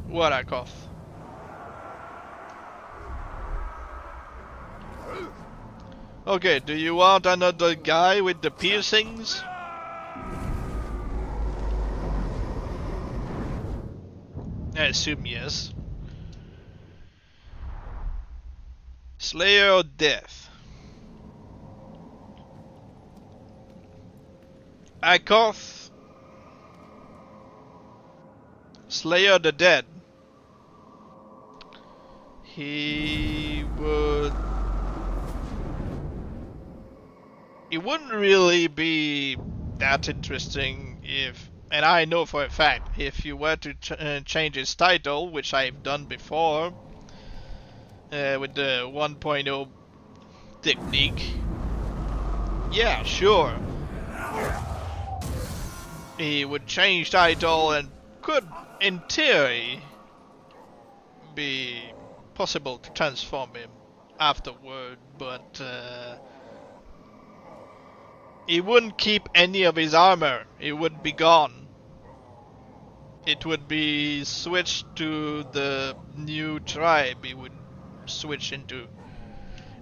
What a cough. Okay, do you want another guy with the piercings? I assume yes. Slayer or Death? Akoth. Slayer the Dead. He would... It wouldn't really be that interesting if... And I know for a fact, if you were to change his title, which I've done before, with the 1.0 technique, yeah, sure. He would change title and could, in theory, be possible to transform him afterward, but he wouldn't keep any of his armor. It would be gone. It would be switched to the new tribe he would switch into.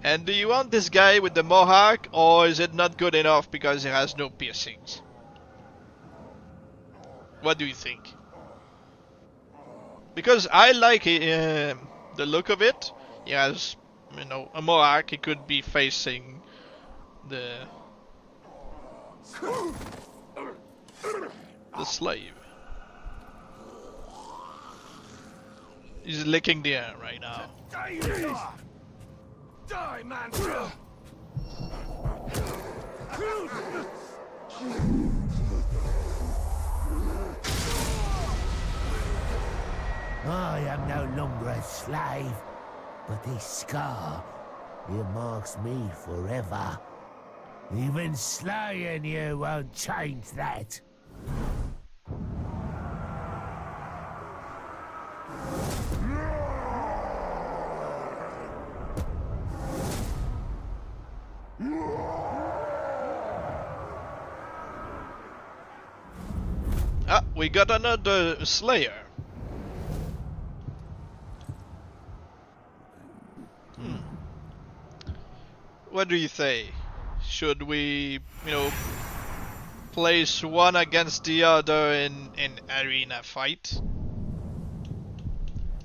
And do you want this guy with the mohawk, or is it not good enough because he has no piercings? What do you think? Because I like the look of it. He has, you know, a mohawk. He could be facing the slave. He's licking the air right now. Die, man! I am no longer a slave, but this scar earmarks me forever. Even slaying you won't change that. Ah, we got another Slayer. What do you say? Should we, you know, place one against the other in an arena fight?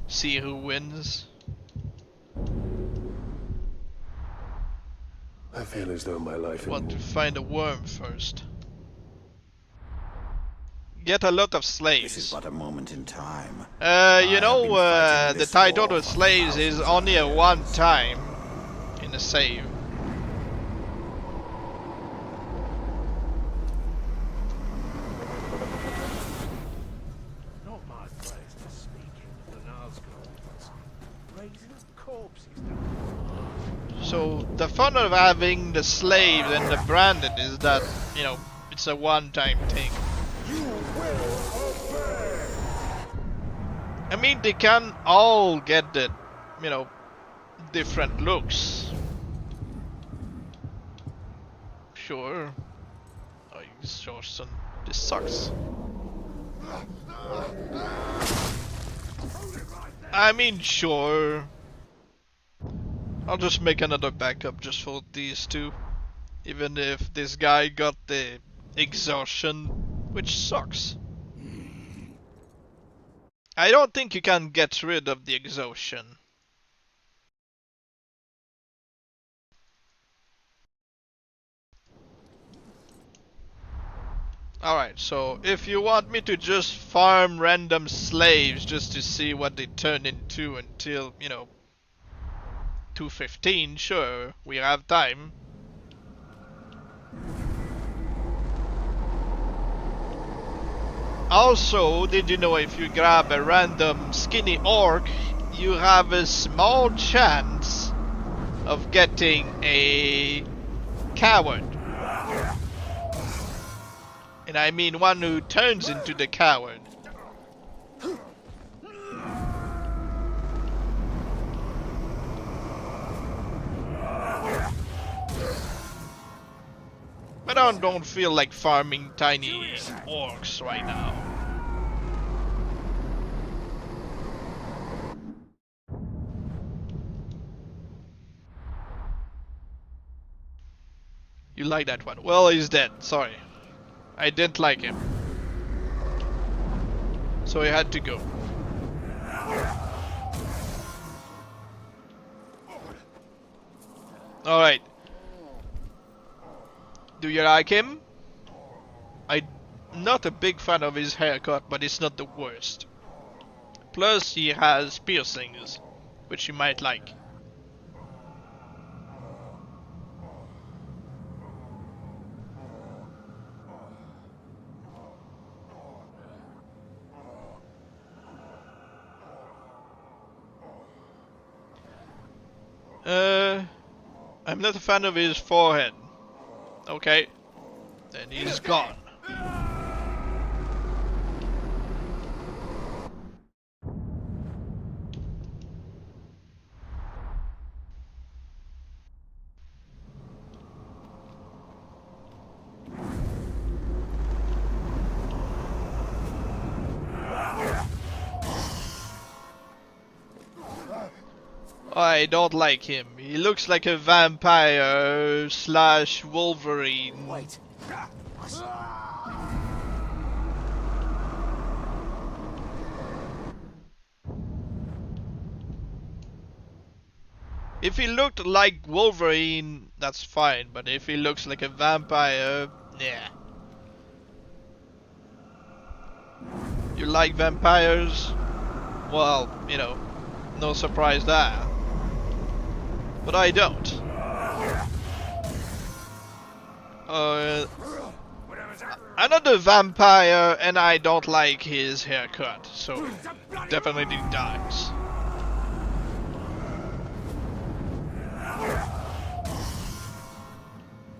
See who wins? I feel as though my life Want to find a worm first. Get a lot of This is slaves. but a moment in time. You know, the title of slaves is only a one time in a save. Not my place to sneak into the Nazgûl. Raising corpses. So the fun of having the slaves and the branded is that, you know, it's a one-time thing. I mean, they can all get the, you know, different looks. Sure. Oh, exhaustion. This sucks. I mean, sure. I'll just make another backup just for these two. Even if this guy got the exhaustion, which sucks. I don't think you can get rid of the exhaustion. Alright, so if you want me to just farm random slaves just to see what they turn into until, you know, 2:15, sure, we have time. Also, did you know if you grab a random skinny orc, you have a small chance of getting a coward. And I mean one who turns into the coward. But I don't feel like farming tiny orcs right now. You like that one? Well, he's dead. Sorry. I didn't like him. So I had to go. Alright. Do you like him? I'm not a big fan of his haircut, but it's not the worst. Plus he has piercings, which you might like. I'm not a fan of his forehead. Okay. Then he's gone. I don't like him. He looks like a vampire slash Wolverine. Wait. If he looked like Wolverine, that's fine, but if he looks like a vampire, yeah. You like vampires? Well, you know, no surprise there. But I don't. I'm not a vampire and I don't like his haircut, so definitely dies.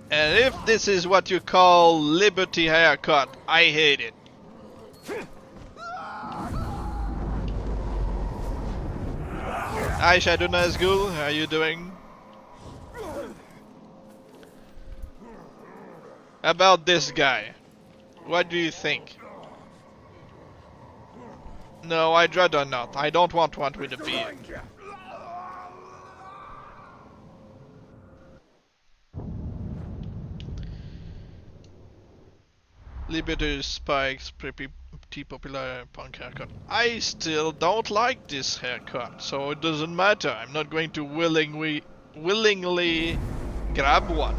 And if this is what you call Liberty haircut, I hate it. Hi Shadow Nazgul, how are you doing? About this guy, what do you think? No, I'd rather not. I don't want one with a beard. Liberty Spikes, pretty popular punk haircut. I still don't like this haircut, so it doesn't matter. I'm not going to willingly grab one.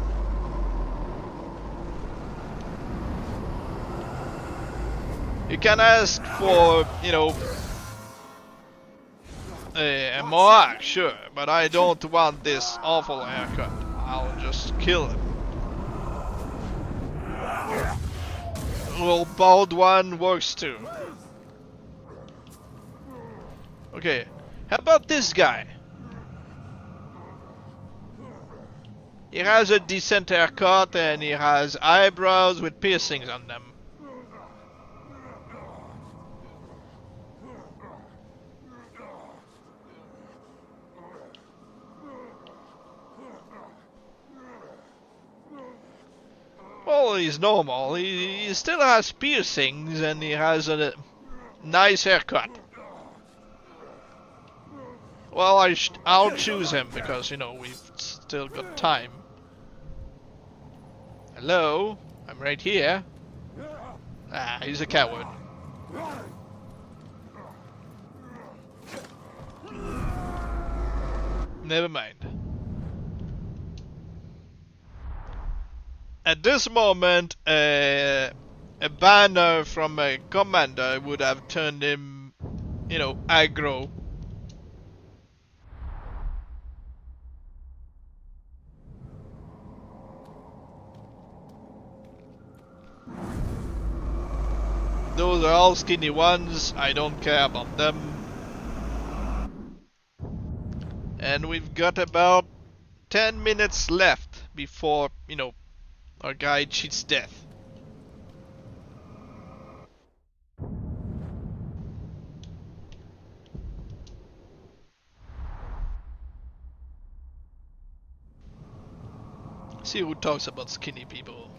You can ask for, you know, a mohawk, sure, but I don't want this awful haircut. I'll just kill him. Well, bald one works too. Okay, how about this guy? He has a decent haircut and he has eyebrows with piercings on them. Well, he's normal. He still has piercings and he has a nice haircut. Well, I'll choose him because, you know, we've still got time. Hello? I'm right here. Ah, he's a coward. Never mind. At this moment, a banner from a commander would have turned him, you know, aggro. Those are all skinny ones, I don't care about them. And we've got about 10 minutes left before, you know, our guy cheats death. See who talks about skinny people.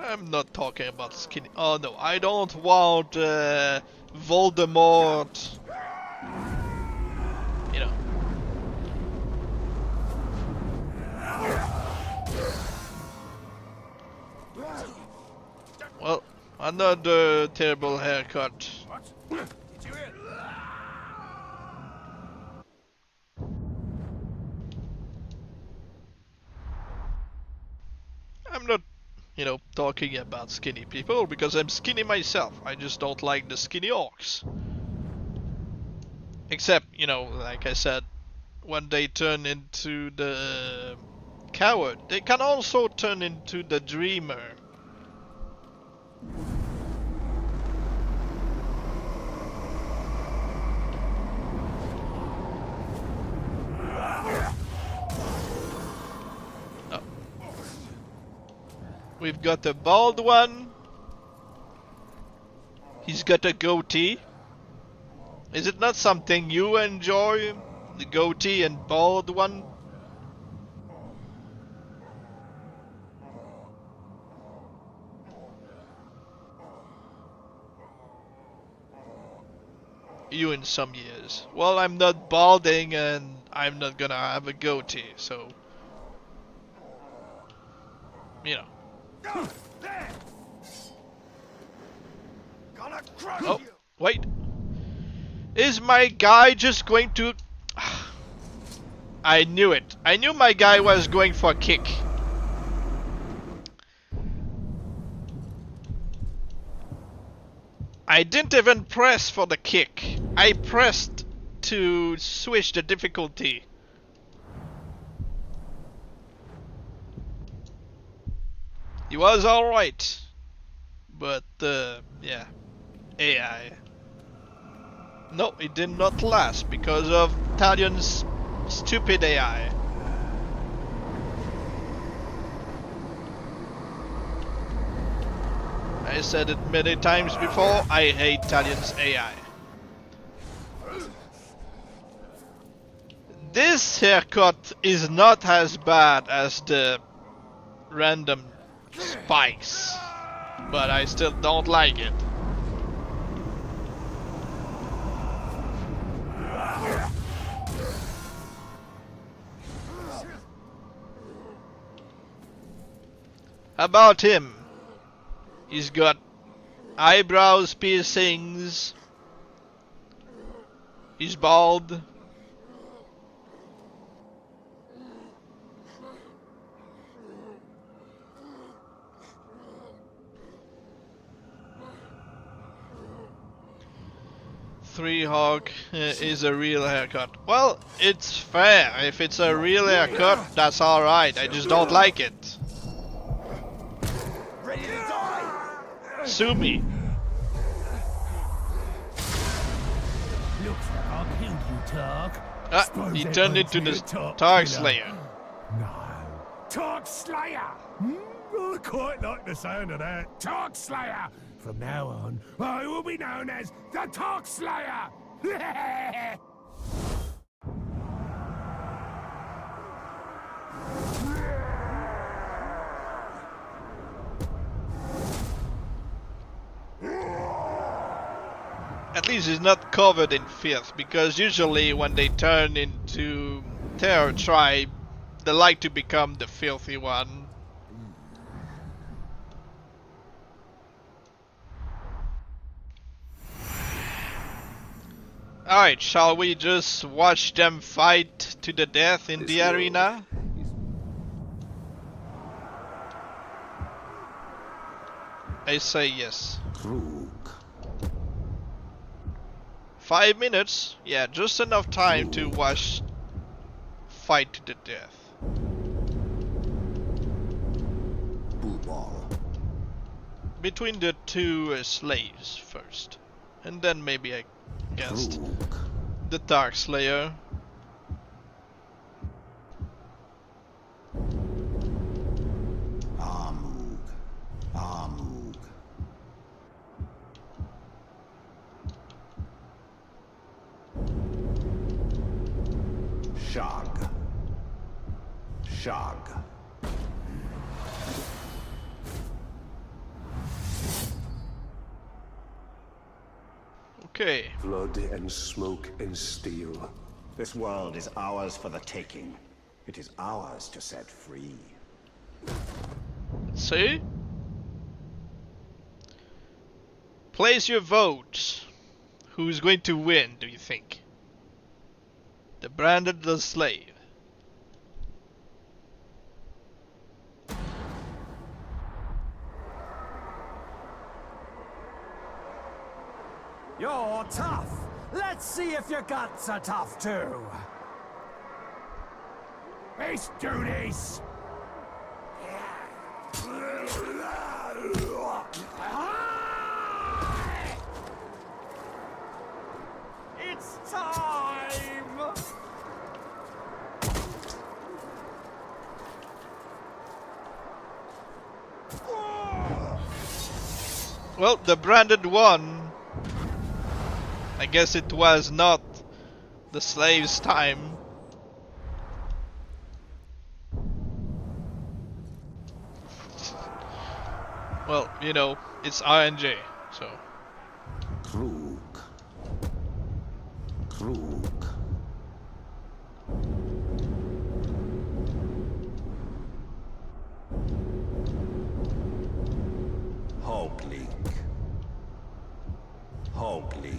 I'm not talking about skinny. Oh no, I don't want Voldemort. You know. Well, another terrible haircut. I'm not, you know, talking about skinny people because I'm skinny myself. I just don't like the skinny orcs. Except, you know, like I said, when they turn into the coward, they can also turn into the dreamer. We've got a bald one. He's got a goatee. Is it not something you enjoy? The goatee and bald one? You in some years. Well, I'm not balding and I'm not gonna have a goatee, so... You know. Oh, wait. Is my guy just going to... I knew it. I knew my guy was going for a kick. I didn't even press for the kick. I pressed to switch the difficulty. He was alright. But, yeah. AI. No, it did not last because of Talion's stupid AI. I said it many times before, I hate Talion's AI. This haircut is not as bad as the random spikes, but I still don't like it. How about him? He's got eyebrows piercings. He's bald. Three Hawk is a real haircut. Well, it's fair. If it's a real haircut, that's alright. I just don't like it. Ready to die? Sue me. Looks like I killed you, Tark. Ah, Suppose he that turned makes into me the a Tark Tark killer. Slayer. No. Tark Slayer! I quite like the sound of that. Tark Slayer! From now on, I will be known as the Tark Slayer! At least he's not covered in filth, because usually when they turn into Terror Tribe, they like to become the filthy one. Alright, shall we just watch them fight to the death in the arena? I say yes. 5 minutes? Yeah, just enough time to watch fight to the death. between the two slaves first, and then maybe against the Dark Slayer. Amug. Shag. Okay. Blood and smoke and steel. This world is ours for the taking. It is ours to set free. Let's see. Place your votes. Who's going to win, do you think? The branded or the slave? You're tough. Let's see if your guts are tough too. Let's do this! It's time! Well, the branded won. I guess it was not the slave's time. Well, you know, it's RNG, so. Krug. Hogleek.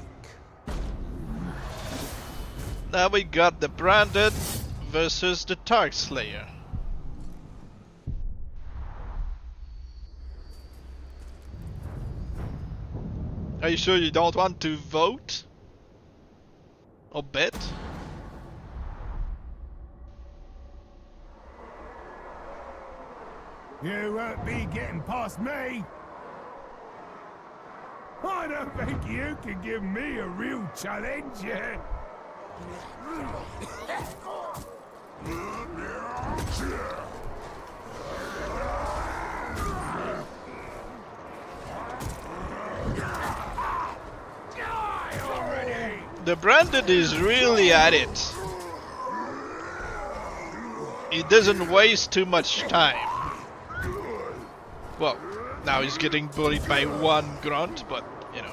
Now we got the branded versus the Dark Slayer. Are you sure you don't want to vote? Or bet? You won't be getting past me! I don't think you can give me a real challenge yet! The branded is really at it. He doesn't waste too much time. Well, now he's getting bullied by one grunt, but you know.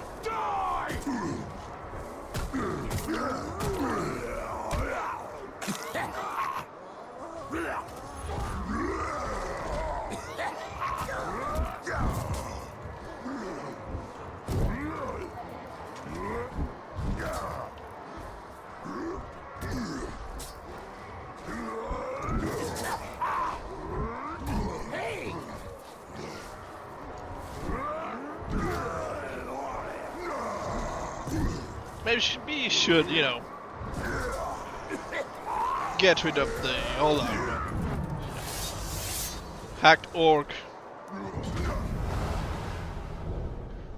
Maybe we should, you know, get rid of the Ola. Hacked Orc.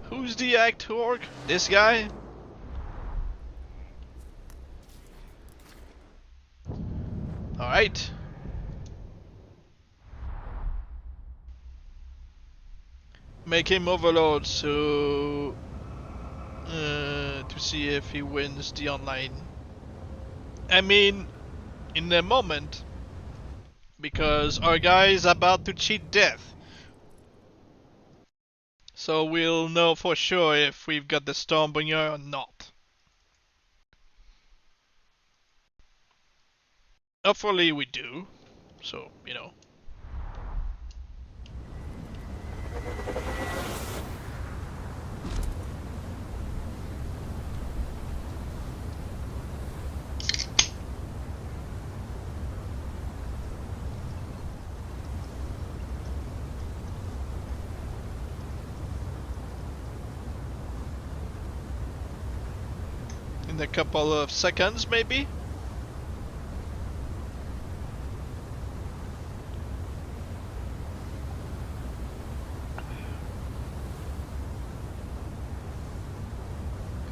Who's the hacked Orc? This guy? Alright. Make him overload so to see if he wins the online. I mean, in a moment, because our guy is about to cheat death. So we'll know for sure if we've got the Stormbringer or not. Hopefully we do, so, you know. In a couple of seconds, maybe?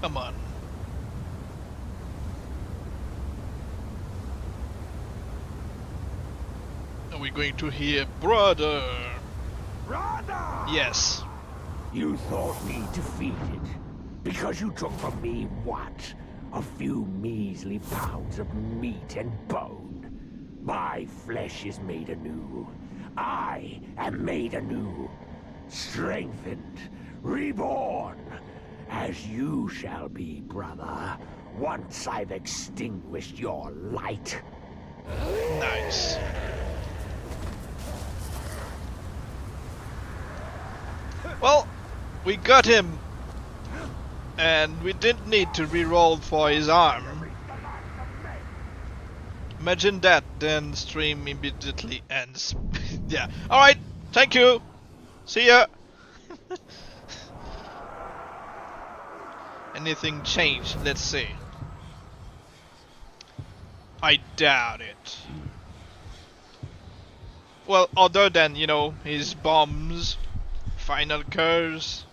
Come on. Are we going to hear brother? Brother! Yes. You thought me defeated because you took from me what? A few measly pounds of meat and bone. My flesh is made anew. I am made anew. Strengthened. Reborn. As you shall be, brother. Once I've extinguished your light. Nice. Well, we got him. And we didn't need to reroll for his arm. Imagine that, then stream immediately ends. Yeah. Alright, thank you. See ya. Anything changed? Let's see. I doubt it. Well, other than, you know, his bombs, final curse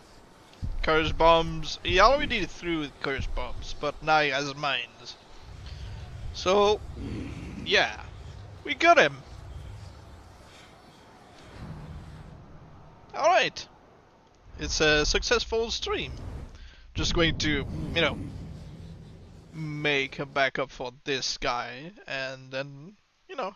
bombs. He already threw curse bombs, but now he has mines. So, yeah, we got him. Alright. It's a successful stream. Just going to, you know, make a backup for this guy, and then, you know.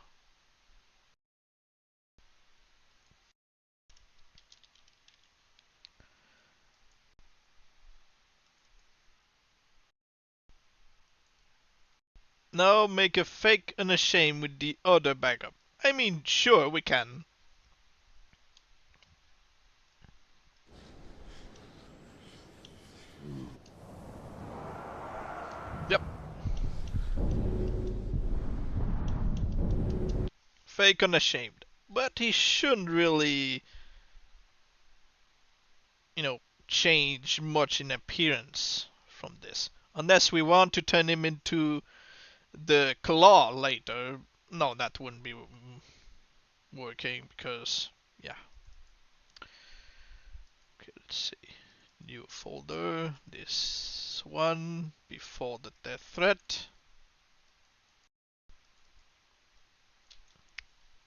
Now make a fake unashamed with the other backup. I mean, sure, we can. Yep. Fake unashamed. But he shouldn't really, you know, change much in appearance from this. Unless we want to turn him into the claw later. No, that wouldn't be working because, yeah. Okay, let's see. New folder. This one before the death threat.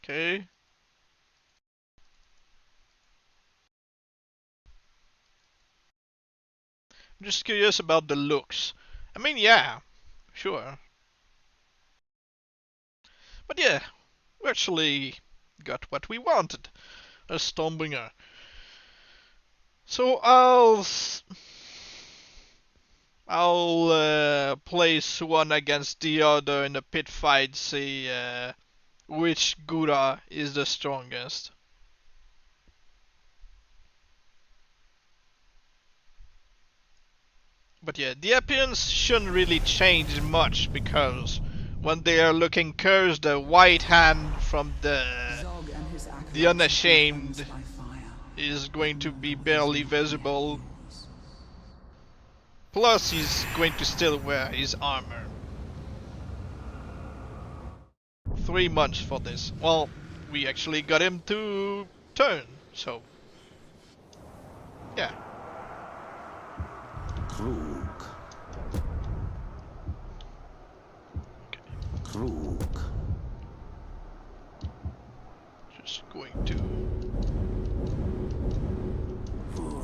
Okay. I'm just curious about the looks. I mean, yeah, sure. But yeah, we actually got what we wanted. A Stormbringer. So I'll place one against the other in a pit fight, see which Gura is the strongest. But yeah, the appearance shouldn't really change much because when they are looking cursed, the white hand from the unashamed is going to be barely visible. Plus, he's going to still wear his armor. 3 months for this. Well, we actually got him to turn, so yeah. Krug. Krug. Just going to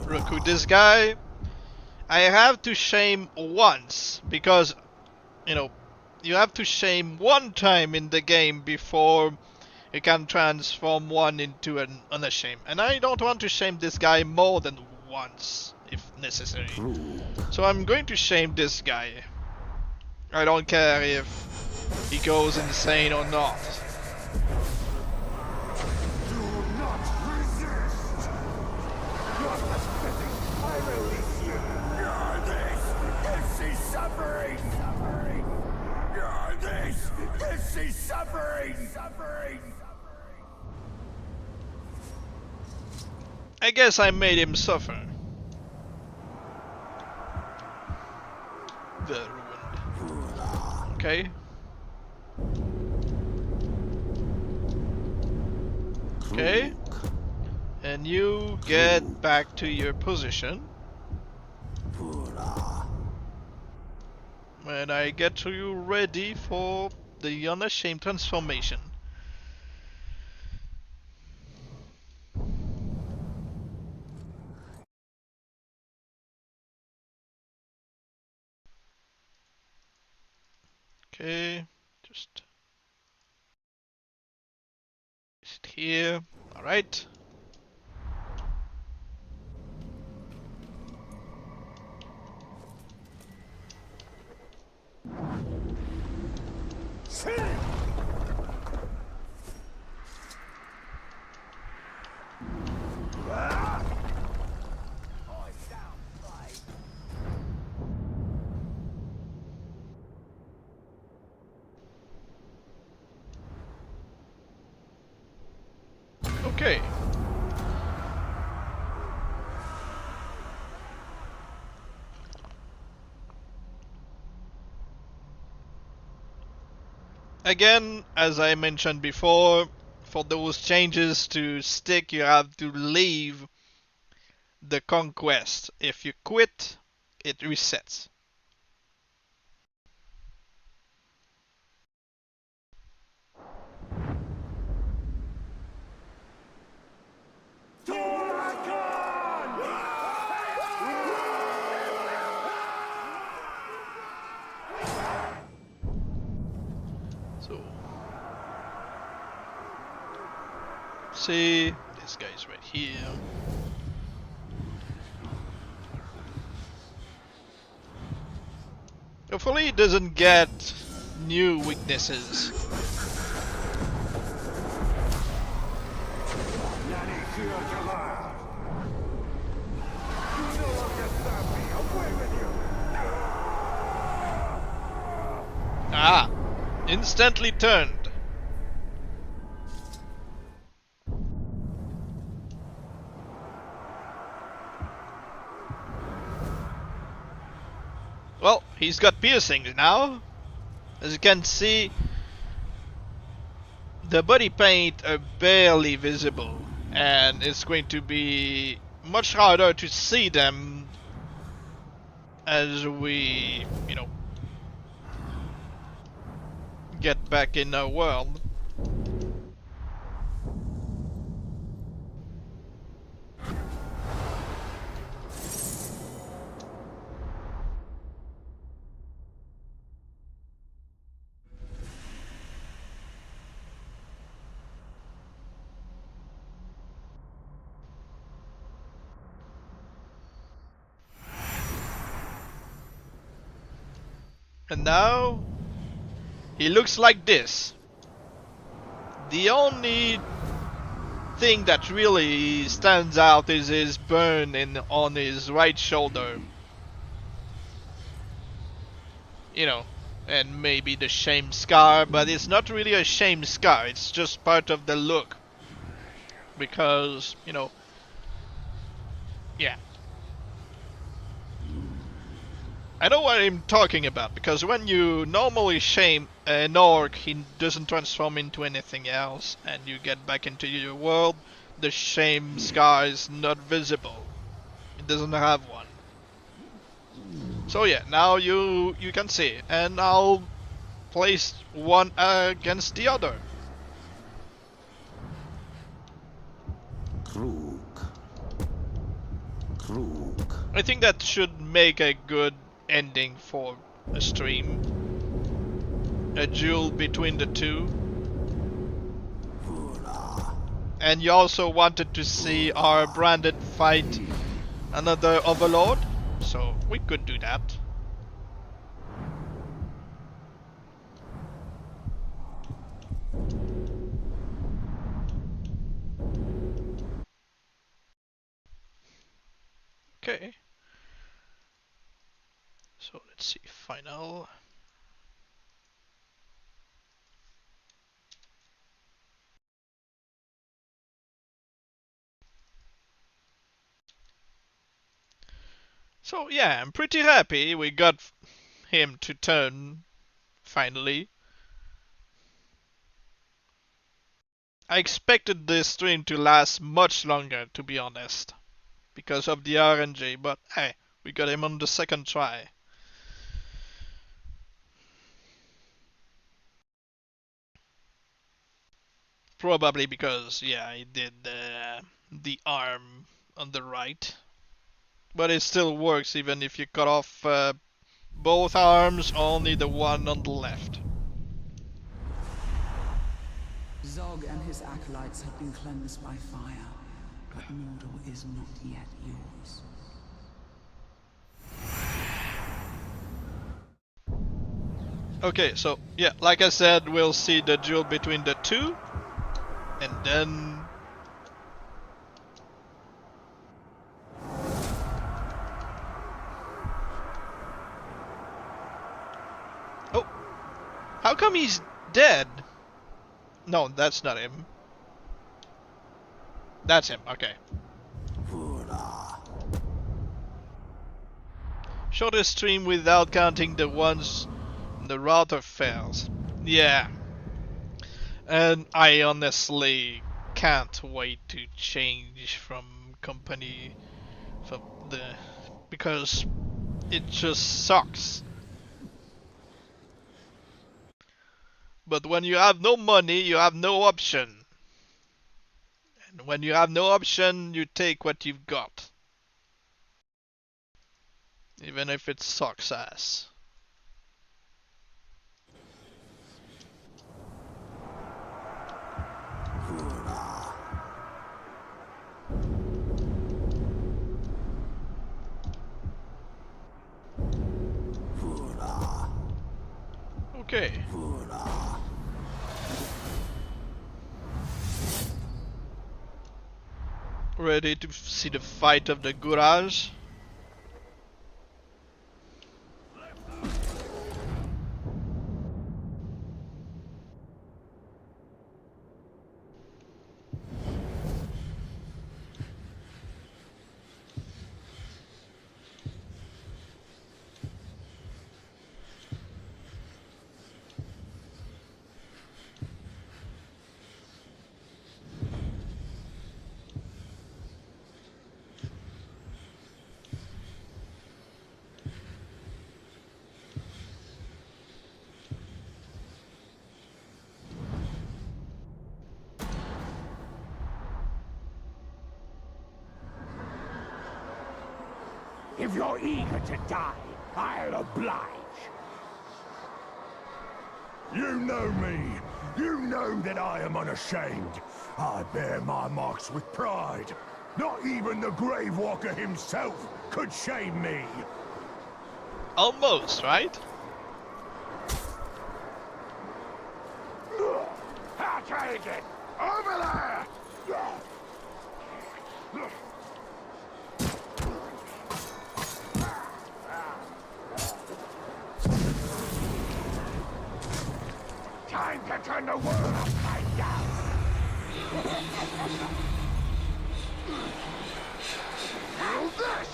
recruit this guy. I have to shame once because, you know, you have to shame one time in the game before you can transform one into an unashamed. And I don't want to shame this guy more than once if necessary. So I'm going to shame this guy. I don't care if he goes insane or not. Do not resist! Your pathetic I release you! This is suffering! This is suffering! I guess I made him suffer. The ruined. Okay. Okay. And you get back to your position. when I get you ready for the Unashamed transformation. Okay, just sit here. Alright. Okay. Again, as I mentioned before, for those changes to stick, you have to leave the conquest. If you quit, it resets. So, see, this guy's right here. Hopefully he doesn't get new weaknesses. Ah! Instantly turned. Well, he's got piercings now. As you can see, the body paint are barely visible, and it's going to be much harder to see them as we, get back in our world. And now, he looks like this. The only thing that really stands out is his burn on his right shoulder. And maybe the shame scar, but it's not really a shame scar, it's just part of the look. Because, yeah. I know what I'm talking about, because when you normally shame an orc, he doesn't transform into anything else, and you get back into your world, the shame scar is not visible. It doesn't have one. So yeah, now you can see, and I'll place one against the other. I think that should make a good ending for a stream. A duel between the two. And you also wanted to see our branded fight another overlord, so we could do that. Okay. So let's see, final. So yeah, I'm pretty happy we got him to turn, finally. I expected this stream to last much longer, to be honest, because of the RNG, but hey, we got him on the second try. Probably because, yeah, I did the arm on the right. But it still works even if you cut off both arms, only the one on the left. Zog and his acolytes have been cleansed by fire, but Mordor is not yet yours. Okay, so yeah, like I said, we'll see the duel between the two, and then oh, how come he's dead? No, that's not him. That's him. Okay. Shortest stream without counting the ones the router fails. Yeah. And I honestly can't wait to change from company because it just sucks. But when you have no money, you have no option. And when you have no option, you take what you've got. Even if it sucks ass. Okay. Ready to see the fight of the Guras? If you're eager to die, I'll oblige. You know me. You know that I am unashamed. I bear my marks with pride. Not even the Grave Walker himself could shame me. Almost, right? I'll try again. Over there! Time to turn the world upside down. Now this!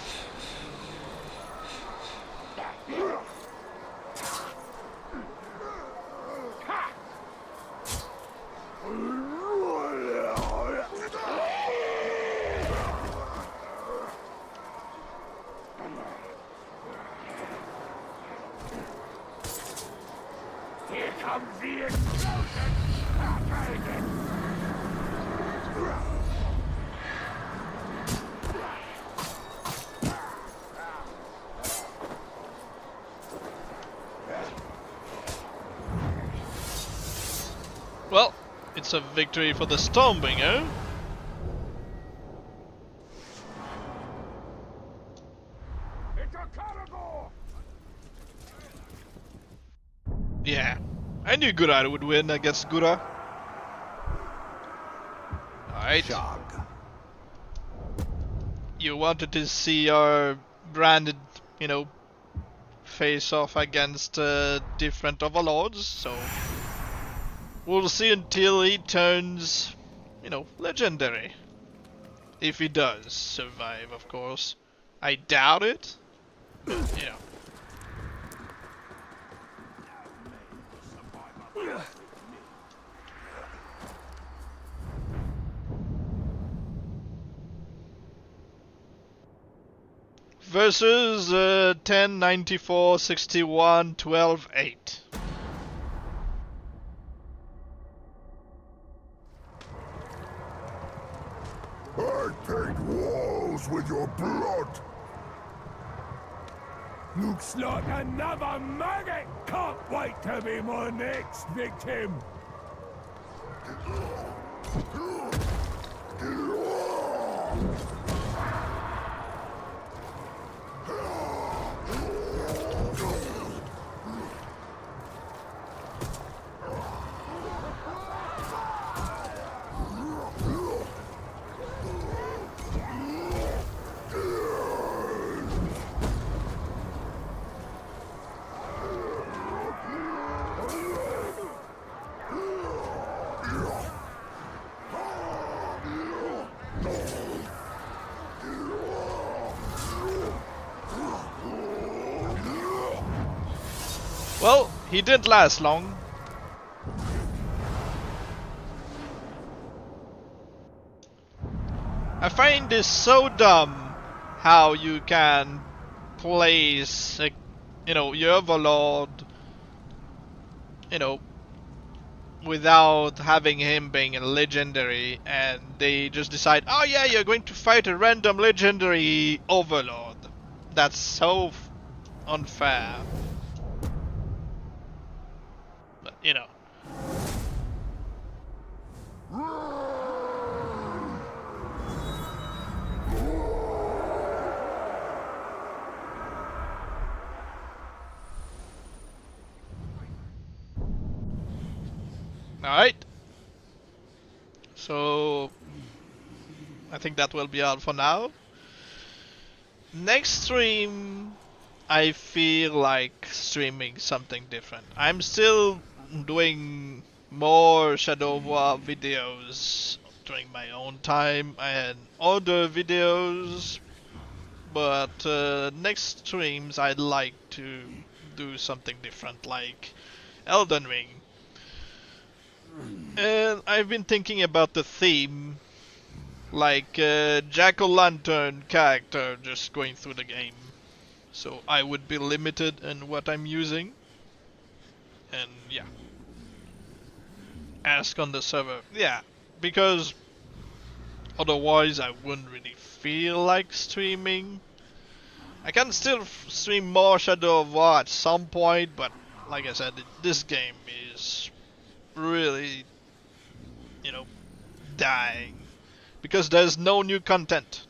Here comes the explosion! I'll try again. Well, it's a victory for the Stormbringer. It's a carnivore! Yeah, I knew Gura would win against Gura. Alright. You wanted to see our branded, you know, face off against different overlords, so we'll see until he turns, you know, legendary. If he does survive, of course. I doubt it. You know. Versus 10, 94, 61, 12, 8. blood. Looks like another maggot! Can't wait to be my next victim! Well, he didn't last long. I find this so dumb how you can place, your overlord, without having him being a legendary, and they just decide, oh yeah, you're going to fight a random legendary overlord. That's so unfair. But, Alright. So, I think that will be all for now. Next stream, I feel like streaming something different. I'm still doing more Shadow War videos during my own time and other videos, but next streams I'd like to do something different, like Elden Ring. And I've been thinking about the theme, like Jack-o'-lantern character just going through the game. So I would be limited in what I'm using. And yeah. Ask on the server. Yeah, because otherwise I wouldn't really feel like streaming. I can still stream more Shadow of War at some point, but like I said, this game is really, dying. Because there's no new content.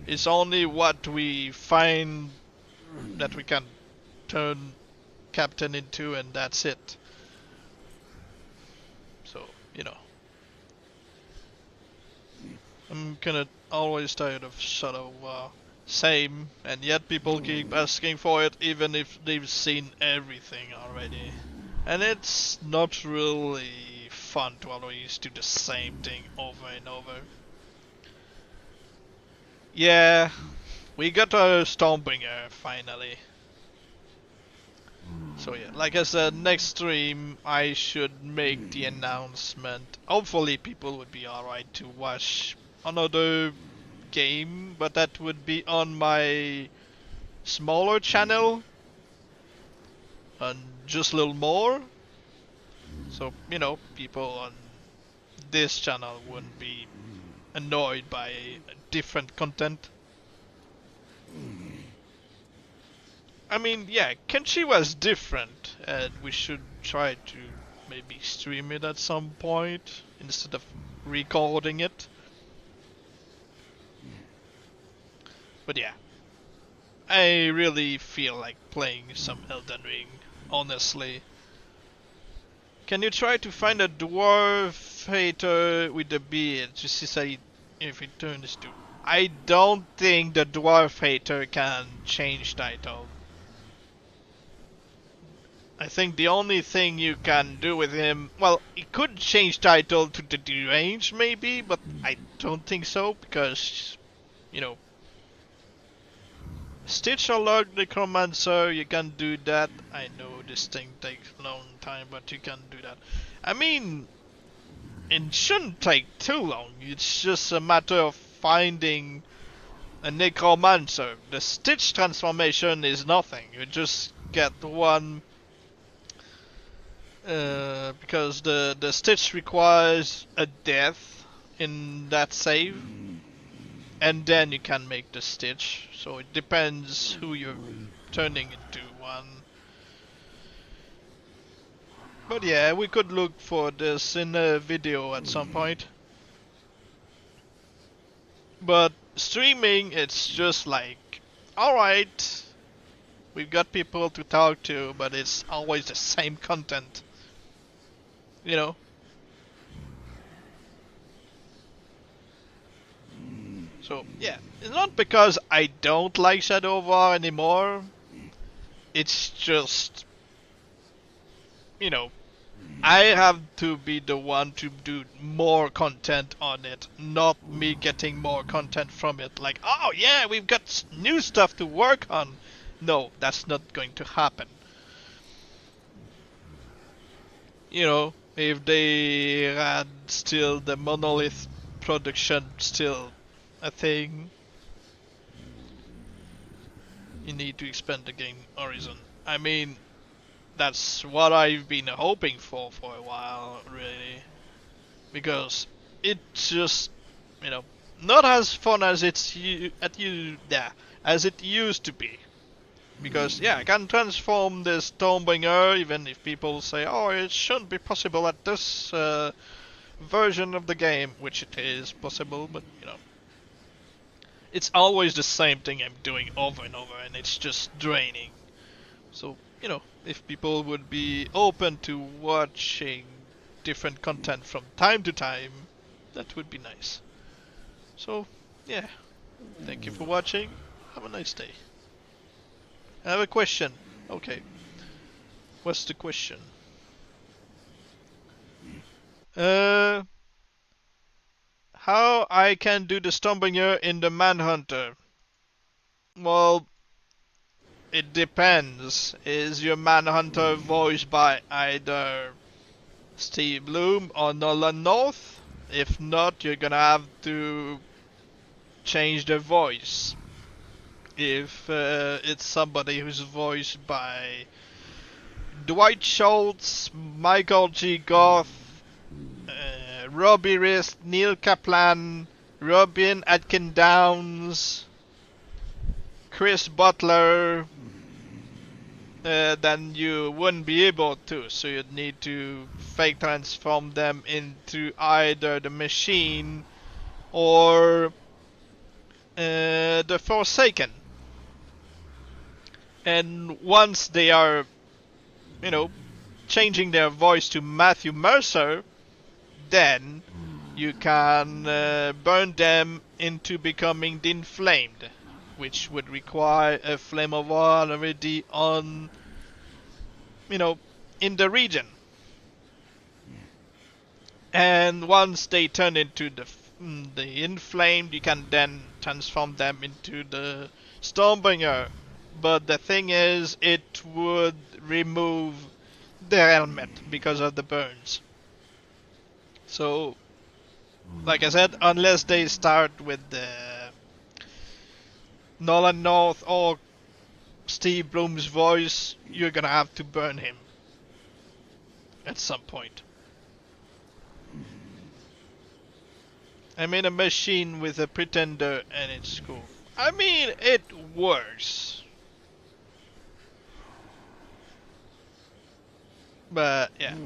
It's only what we find that we can turn Captain into, and that's it. So, I'm kinda always tired of Shadow War. Same, and yet people keep asking for it even if they've seen everything already. And it's not really fun to always do the same thing over and over. Yeah, we got a Stormbringer finally. So yeah, like I said, next stream I should make the announcement. Hopefully people would be alright to watch another game, but that would be on my smaller channel and just a little more. So, people on this channel wouldn't be annoyed by different content. I mean, yeah, Kenshi was different, and we should try to maybe stream it at some point instead of recording it. But yeah, I really feel like playing some Elden Ring, honestly. Can you try to find a dwarf hater with a beard to see if it turns to? I don't think the dwarf hater can change title. I think the only thing you can do with him, well, he could change title to the deranged maybe, but I don't think so because, Stitch or Log Necromancer, you can do that. I know this thing takes a long time, but you can do that. I mean, it shouldn't take too long. It's just a matter of finding a Necromancer. The Stitch transformation is nothing. You just get one, because the Stitch requires a death in that save. and then you can make the stitch. So it depends who you're turning into one. But yeah, we could look for this in a video at some point. But streaming, it's just like, alright, we've got people to talk to, but it's always the same content. You know? So, yeah, it's not because I don't like Shadow of War anymore. It's just, you know, I have to be the one to do more content on it, not me getting more content from it. Like, oh yeah, we've got new stuff to work on. No, that's not going to happen. You know, if they had still the monolith production still a thing, you need to expand the game horizon. I mean, that's what I've been hoping for a while, really. Because it's just, you know, not as fun as as it used to be. Because yeah, I can transform this Stormbringer, even if people say, oh, it shouldn't be possible at this version of the game, which it is possible, but you know, it's always the same thing I'm doing over and over, and it's just draining. So, you know, if people would be open to watching different content from time to time, that would be nice. So, yeah, thank you for watching. Have a nice day. I have a question. Okay. What's the question? How I can do the Stormbringer in the Manhunter? Well, it depends. Is your Manhunter voiced by either Steve Bloom or Nolan North? If not, you're gonna have to change the voice. If it's somebody who's voiced by Dwight Schultz, Michael G. Goth, Robbie Rist, Neil Kaplan, Robin Atkin Downs, Chris Butler, then you wouldn't be able to, so you'd need to fake transform them into either the Machine or the Forsaken. And once they are, you know, changing their voice to Matthew Mercer, then you can burn them into becoming the Inflamed, which would require a Flame of War already on, you know, in the region. And once they turn into the Inflamed, you can then transform them into the Stormbringer. But the thing is, it would remove their helmet because of the burns. So, like I said, unless they start with the Nolan North or Steve Bloom's voice, you're gonna have to burn him at some point. I made a machine with a Pretender and it's cool. I mean, it works. But yeah.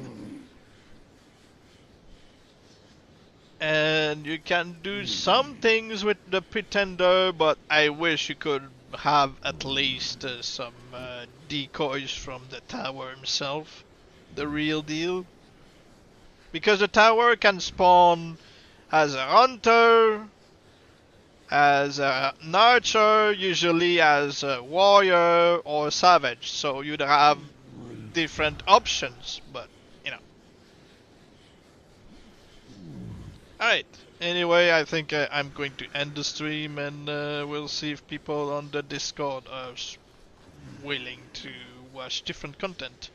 And you can do some things with the Pretender, but I wish you could have at least some decoys from the tower himself. The real deal. Because the tower can spawn as a hunter, as an archer, usually as a warrior or a savage. So you'd have different options, but you know. Alright, anyway, I think I'm going to end the stream and we'll see if people on the Discord are willing to watch different content.